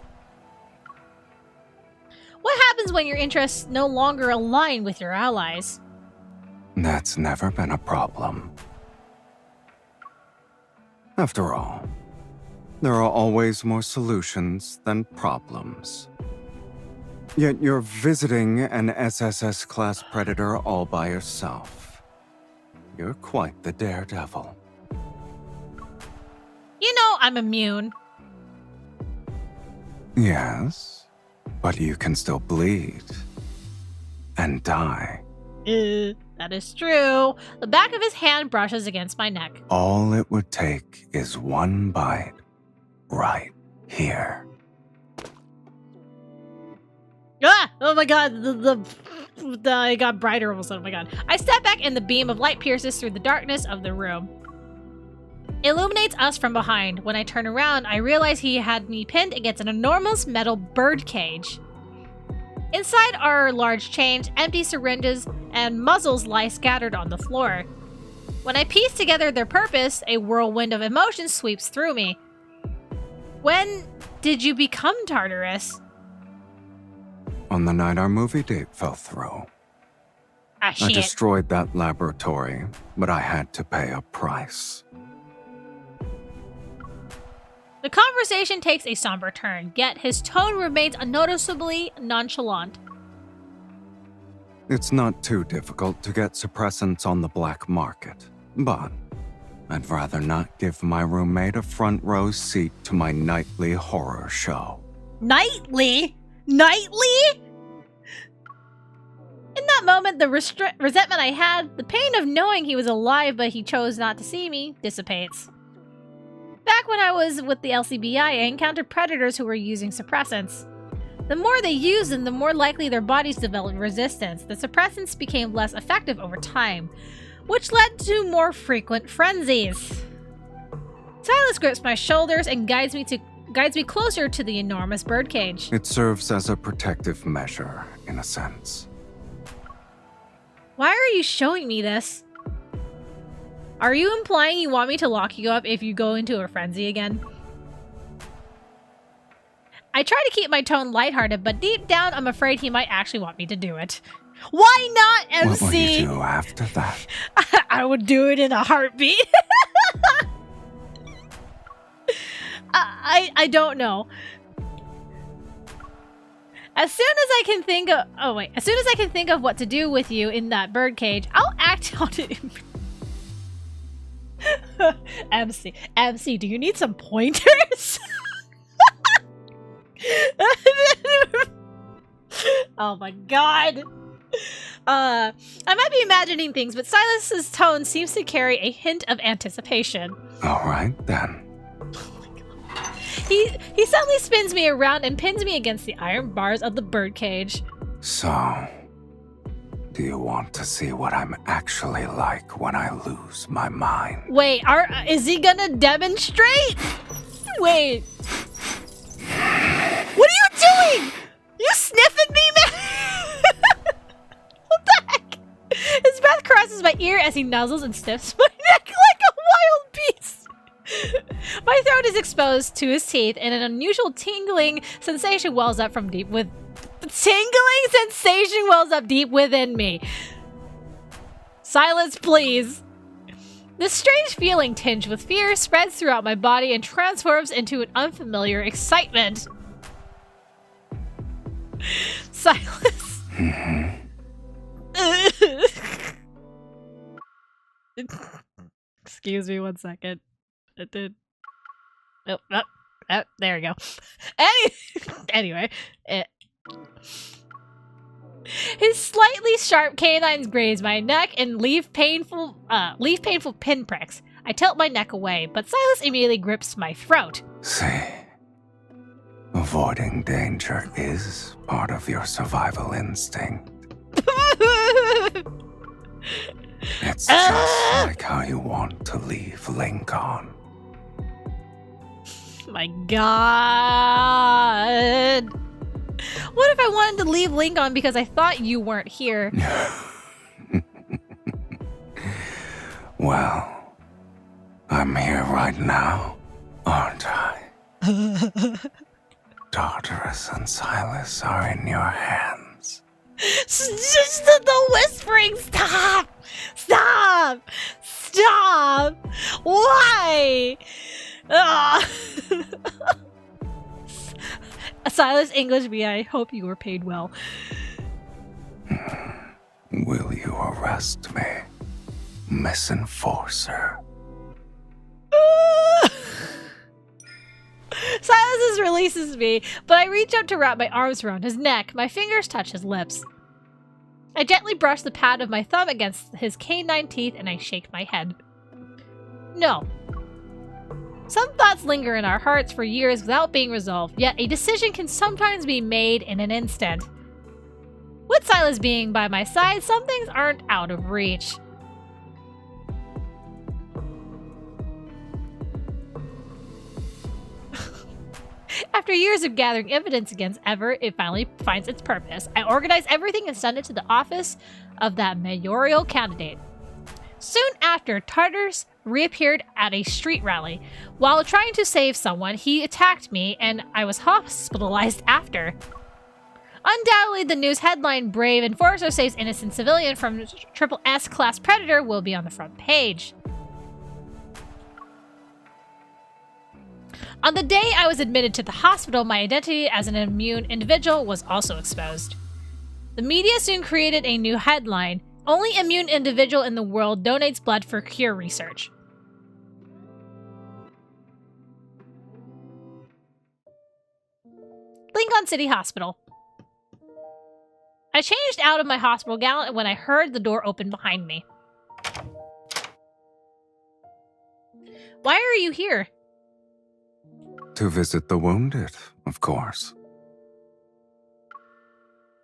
What happens when your interests no longer align with your allies? That's never been a problem. After all, there are always more solutions than problems. Yet you're visiting an SSS-class predator all by yourself. You're quite the daredevil. You know I'm immune. Yes, but you can still bleed and die. That is true. The back of his hand brushes against my neck. All it would take is one bite right here. Ah! Oh my god, I got brighter all of a sudden, oh my god. I step back and the beam of light pierces through the darkness of the room. It illuminates us from behind. When I turn around, I realize he had me pinned against an enormous metal birdcage. Inside are large chains, empty syringes, and muzzles lie scattered on the floor. When I piece together their purpose, a whirlwind of emotions sweeps through me. When did you become Tartarus? On the night our movie date fell through. Ah, shit. I destroyed that laboratory, but I had to pay a price. The conversation takes a somber turn, yet his tone remains unnoticeably nonchalant. It's not too difficult to get suppressants on the black market, but I'd rather not give my roommate a front row seat to my nightly horror show. Nightly? Nightly? In that moment, the resentment I had, the pain of knowing he was alive but he chose not to see me, dissipates. Back when I was with the LCBI, I encountered predators who were using suppressants. The more they used them, the more likely their bodies developed resistance. The suppressants became less effective over time, which led to more frequent frenzies. Sylus grips my shoulders and guides me closer to the enormous birdcage. It serves as a protective measure, in a sense. Why are you showing me this? Are you implying you want me to lock you up if you go into a frenzy again? I try to keep my tone lighthearted, but deep down I'm afraid he might actually want me to do it. Why not, MC? What will you do after that? I would do it in a heartbeat. I don't know. As soon as I can think of what to do with you in that birdcage, I'll act on it. MC, do you need some pointers? Oh my god. I might be imagining things, but Silas's tone seems to carry a hint of anticipation. All right, then. He suddenly spins me around and pins me against the iron bars of the birdcage. So, do you want to see what I'm actually like when I lose my mind? Wait, is he gonna demonstrate? Wait. What are you doing? You sniffing me, man? What the heck? His breath crosses my ear as he nuzzles and sniffs my neck like a wild beast. My throat is exposed to his teeth, and an unusual tingling sensation wells up deep within me. Silence, please. This strange feeling, tinged with fear, spreads throughout my body and transforms into an unfamiliar excitement. Silence. Excuse me 1 second. It did. Oh, there we go. Anyway. His slightly sharp canines graze my neck and leave painful pinpricks. I tilt my neck away, but Sylus immediately grips my throat. See, avoiding danger is part of your survival instinct. It's just like how you want to leave Lincoln. My god. What if I wanted to leave Lincoln because I thought you weren't here? Well, I'm here right now, aren't I? Tartarus and Sylus are in your hands. Just the whispering. Stop! Stop! Stop! Why? Silas English me, I hope you were paid well. Will you arrest me, Miss Enforcer? Silas releases me, but I reach up to wrap my arms around his neck. My fingers touch his lips. I gently brush the pad of my thumb against his canine teeth and I shake my head. No. Some thoughts linger in our hearts for years without being resolved, yet a decision can sometimes be made in an instant. With Silas being by my side, some things aren't out of reach. After years of gathering evidence against Ever, it finally finds its purpose. I organize everything and send it to the office of that mayoral candidate. Soon after, Tartarus reappeared at a street rally. While trying to save someone, he attacked me and I was hospitalized after. Undoubtedly, the news headline, Brave Enforcer Saves Innocent Civilian from Triple S Class Predator, will be on the front page. On the day I was admitted to the hospital, my identity as an immune individual was also exposed. The media soon created a new headline, Only Immune Individual in the World Donates Blood for Cure Research. Lincoln City Hospital. I changed out of my hospital gown when I heard the door open behind me. Why are you here? To visit the wounded, of course.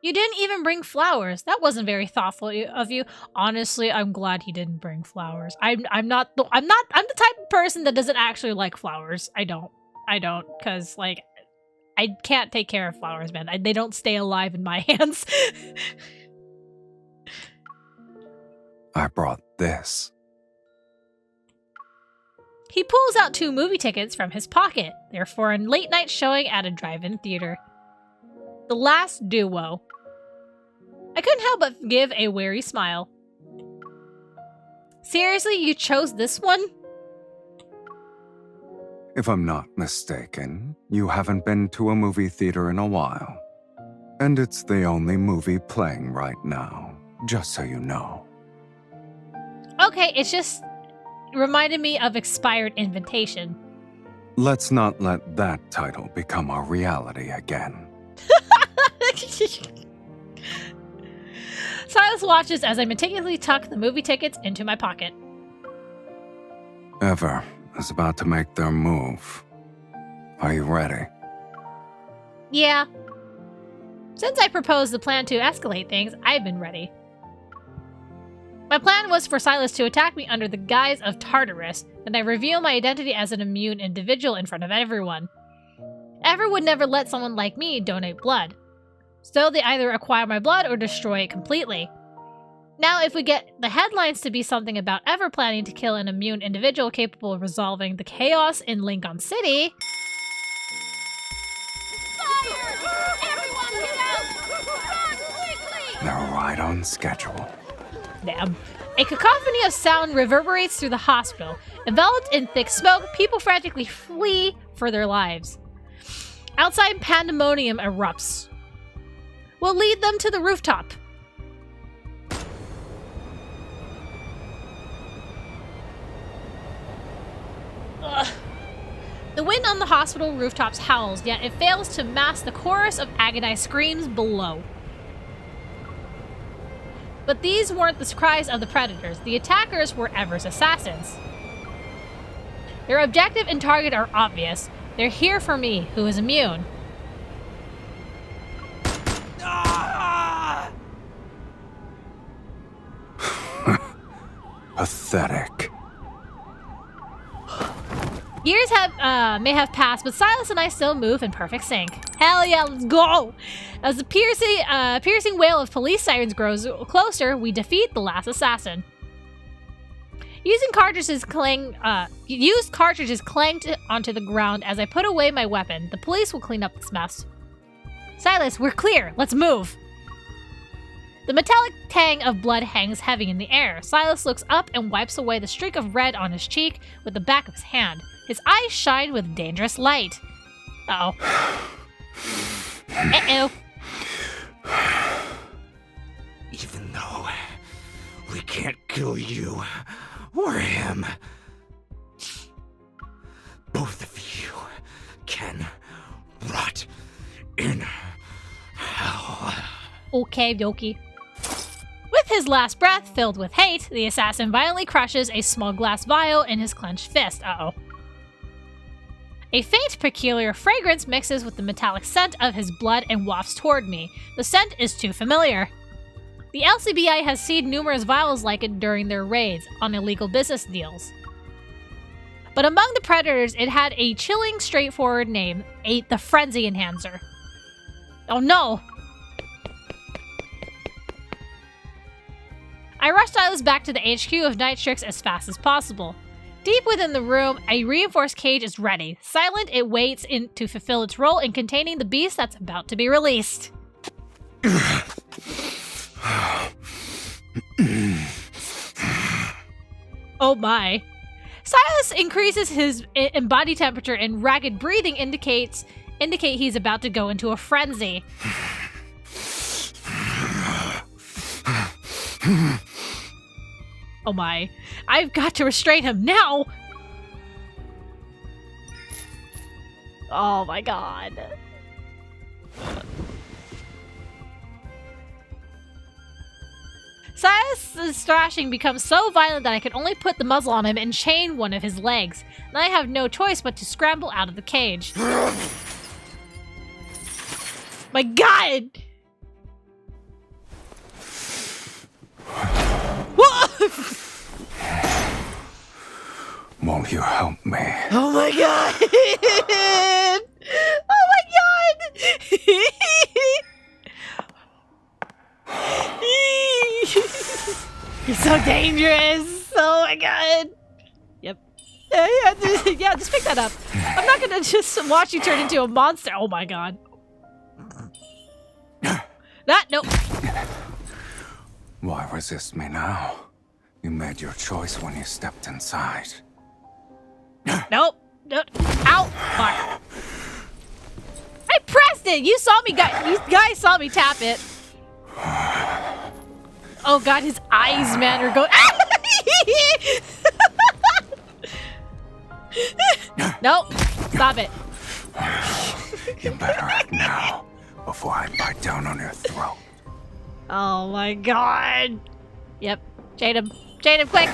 You didn't even bring flowers. That wasn't very thoughtful of you. Honestly, I'm glad he didn't bring flowers. I'm the type of person that doesn't actually like flowers. I don't, cause like, I can't take care of flowers, man. They don't stay alive in my hands. I brought this. He pulls out 2 movie tickets from his pocket. They're for a late night showing at a drive-in theater. The Last Duo. I couldn't help but give a wary smile. Seriously, you chose this one? If I'm not mistaken, you haven't been to a movie theater in a while. And it's the only movie playing right now, just so you know. Okay, it's just reminded me of Expired Invitation. Let's not let that title become our reality again. Sylus watches as I meticulously tuck the movie tickets into my pocket. Ever is about to make their move. Are you ready? Yeah. Since I proposed the plan to escalate things, I've been ready. My plan was for Sylus to attack me under the guise of Tartarus, and I reveal my identity as an immune individual in front of everyone. Ever would never let someone like me donate blood. So they either acquire my blood or destroy it completely. Now, if we get the headlines to be something about Ever planning to kill an immune individual capable of resolving the chaos in Lincoln City... Fire! Everyone get out! Run quickly! They're right on schedule. Damn. A cacophony of sound reverberates through the hospital. Enveloped in thick smoke, people frantically flee for their lives. Outside, pandemonium erupts. We'll lead them to the rooftop. Ugh. The wind on the hospital rooftops howls, yet it fails to mask the chorus of agonized screams below. But these weren't the cries of the predators. The attackers were Ever's assassins. Their objective and target are obvious. They're here for me, who is immune. Pathetic. Years may have passed, but Sylus and I still move in perfect sync. Hell yeah, let's go! As the piercing wail of police sirens grows closer, we defeat the last assassin. Used cartridges clanged onto the ground as I put away my weapon. The police will clean up this mess. Sylus, we're clear. Let's move. The metallic tang of blood hangs heavy in the air. Sylus looks up and wipes away the streak of red on his cheek with the back of his hand. His eyes shine with dangerous light. Uh-oh. Uh-oh. Even though we can't kill you or him, both of you can rot in hell. Okay, dokie. With his last breath filled with hate, the assassin violently crushes a small glass vial in his clenched fist. Uh-oh. A faint, peculiar fragrance mixes with the metallic scent of his blood and wafts toward me. The scent is too familiar. The LCBI has seen numerous vials like it during their raids on illegal business deals. But among the predators, it had a chilling, straightforward name, the Frenzy Enhancer. Oh no! I rush Sylus back to the HQ of Nightrix as fast as possible. Deep within the room, a reinforced cage is ready. Silent, it waits to fulfill its role in containing the beast that's about to be released. Oh my. Sylus increases his body temperature and ragged breathing indicate he's about to go into a frenzy. Oh my. I've got to restrain him now! Oh my god. Sylus' thrashing becomes so violent that I can only put the muzzle on him and chain one of his legs. And I have no choice but to scramble out of the cage. My god! Won't you help me? Oh my god! Oh my god! You're so dangerous! Oh my god! Yep. Yeah, just pick that up. I'm not gonna just watch you turn into a monster. Oh my god. Nope. Why resist me now? You made your choice when you stepped inside. Nope. Ow! Fuck. I pressed it! You saw me, you guys saw me tap it. Oh god, his eyes, man, are going. Nope. Stop it. You better act now, before I bite down on your throat. Oh my god. Yep. Jade him. Jade him, quick!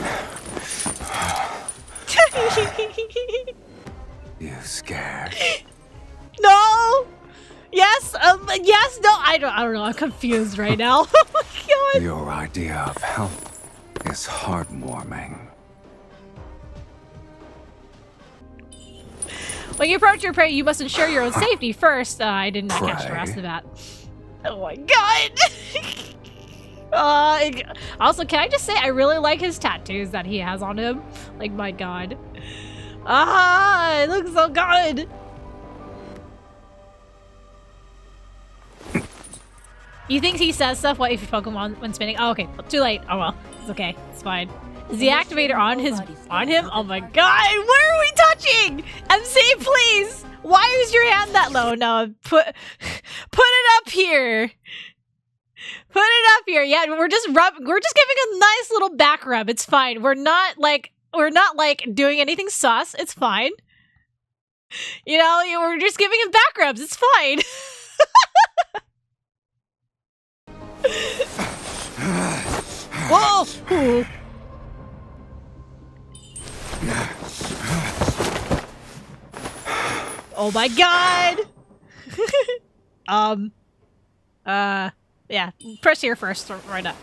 You scared? No! Yes, yes, no, I don't know, I'm confused right now. Oh my god. Your idea of help is heartwarming. When you approach your prey, you must ensure your own safety first. I did not catch the rest of that. Oh my god! Also, can I just say, I really like his tattoos that he has on him. Like, my god. It looks so good! You think he says stuff if you Pokemon when spinning? Oh, okay. Too late. Oh well. It's okay. It's fine. Is the activator on him? Oh my god! Where are we touching? MC, please! Why is your hand that low? No, put it up here. Put it up here. Yeah, we're just giving a nice little back rub. It's fine. We're not like doing anything sus. It's fine. You know, we're just giving him back rubs. It's fine. Whoa! Ooh. Oh my god! Yeah, press here first, right up.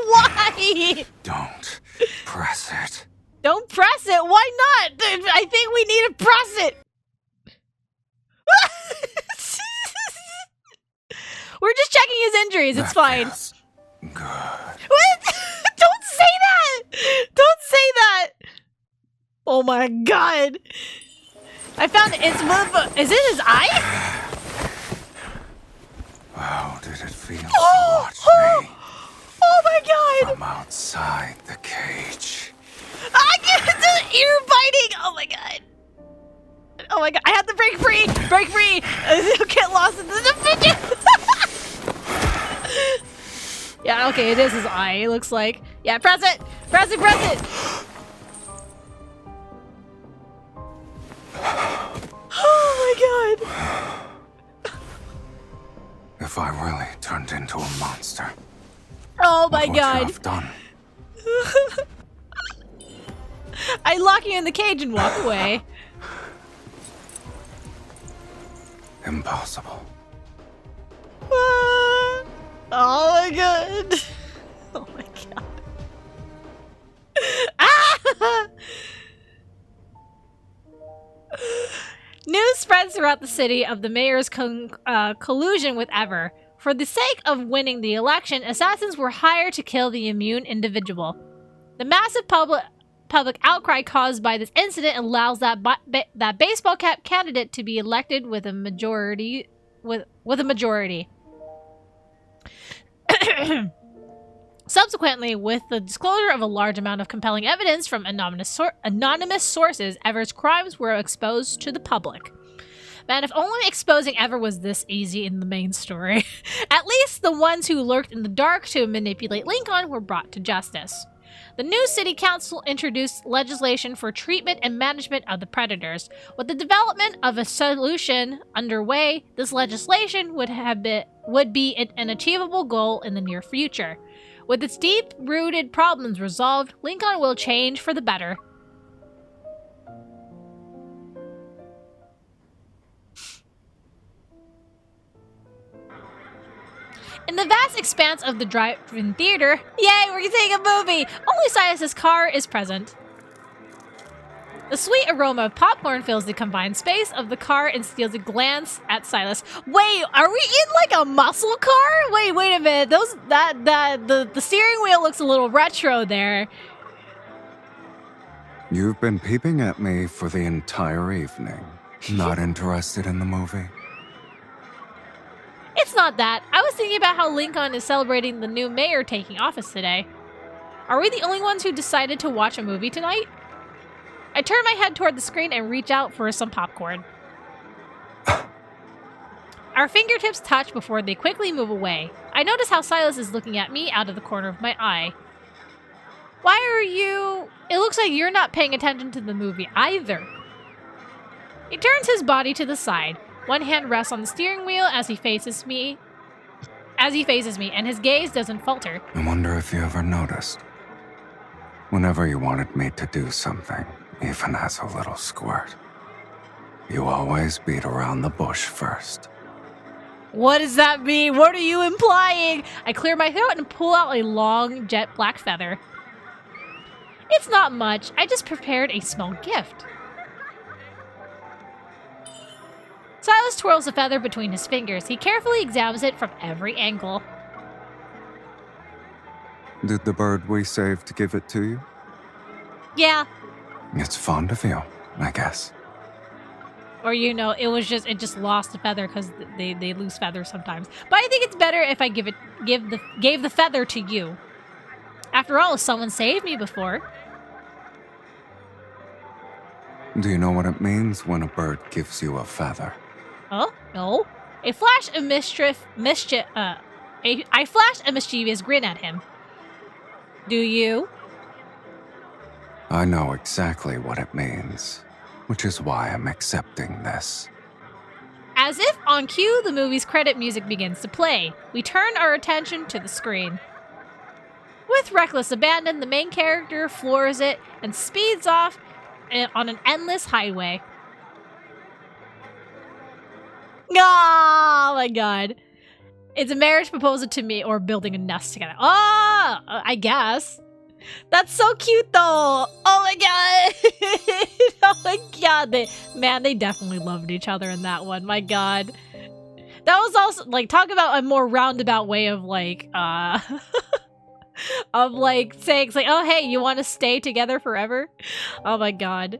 Why? Don't press it. Don't press it? Why not? I think we need to press it. We're just checking his injuries. It's fine. Good. What? Don't say that! Don't say that! Oh my god! I found it's one of. Is it his eye? How did it feel to Oh, watch me oh my god! from outside the cage? I get the ear biting! Oh my god! Oh my god! I have to break free! Break free! Don't get lost in the fidget! Yeah, okay, it is his eye, it looks like. Yeah, press it! Press it, press it! Oh my god! If I really turned into a monster, Oh my what would you god! have done? I lock you in the cage and walk away. Impossible. Oh my god! Oh my god! Ah! News spreads throughout the city of the mayor's collusion with Ever. For the sake of winning the election, assassins were hired to kill the immune individual. The massive public outcry caused by this incident allows that baseball cap candidate to be elected with a majority. Subsequently, with the disclosure of a large amount of compelling evidence from anonymous sources, Ever's crimes were exposed to the public. Man, if only exposing Ever was this easy in the main story. At least the ones who lurked in the dark to manipulate Lincoln were brought to justice. The new city council introduced legislation for treatment and management of the predators. With the development of a solution underway, this legislation would be an achievable goal in the near future. With its deep-rooted problems resolved, Lincoln will change for the better. In the vast expanse of the drive-in theater, yay, we're seeing a movie! Only Sylus' car is present. The sweet aroma of popcorn fills the confined space of the car and steals a glance at Sylus. Wait, are we in like a muscle car? Wait a minute. The steering wheel looks a little retro there. You've been peeping at me for the entire evening. Not interested in the movie? It's not that. I was thinking about how Lincoln is celebrating the new mayor taking office today. Are we the only ones who decided to watch a movie tonight? I turn my head toward the screen and reach out for some popcorn. Our fingertips touch before they quickly move away. I notice how Sylus is looking at me out of the corner of my eye. Why are you... It looks like you're not paying attention to the movie either. He turns his body to the side. One hand rests on the steering wheel as he faces me, and his gaze doesn't falter. I wonder if you ever noticed. Whenever you wanted me to do something, even as a little squirt, you always beat around the bush first. What does that mean? What are you implying? I clear my throat and pull out a long jet black feather. It's not much. I just prepared a small gift. Sylus twirls the feather between his fingers. He carefully examines it from every angle. Did the bird we saved give it to you? Yeah. It's fond of you, I guess. Or, you know, it just lost a feather because they lose feathers sometimes. But I think it's better if I gave the feather to you. After all, someone saved me before. Do you know what it means when a bird gives you a feather? Oh, no. I flash a mischievous grin at him. Do you? I know exactly what it means, which is why I'm accepting this. As if on cue, the movie's credit music begins to play. We turn our attention to the screen. With reckless abandon, the main character floors it and speeds off on an endless highway. Oh my god. It's a marriage proposal to me or building a nest together. Oh, I guess. That's so cute though. Oh my god. Oh my god. They definitely loved each other in that one. My god. That was also, like, talk about a more roundabout way of, like, of, like, saying, it's like, oh, hey, you want to stay together forever? Oh my god.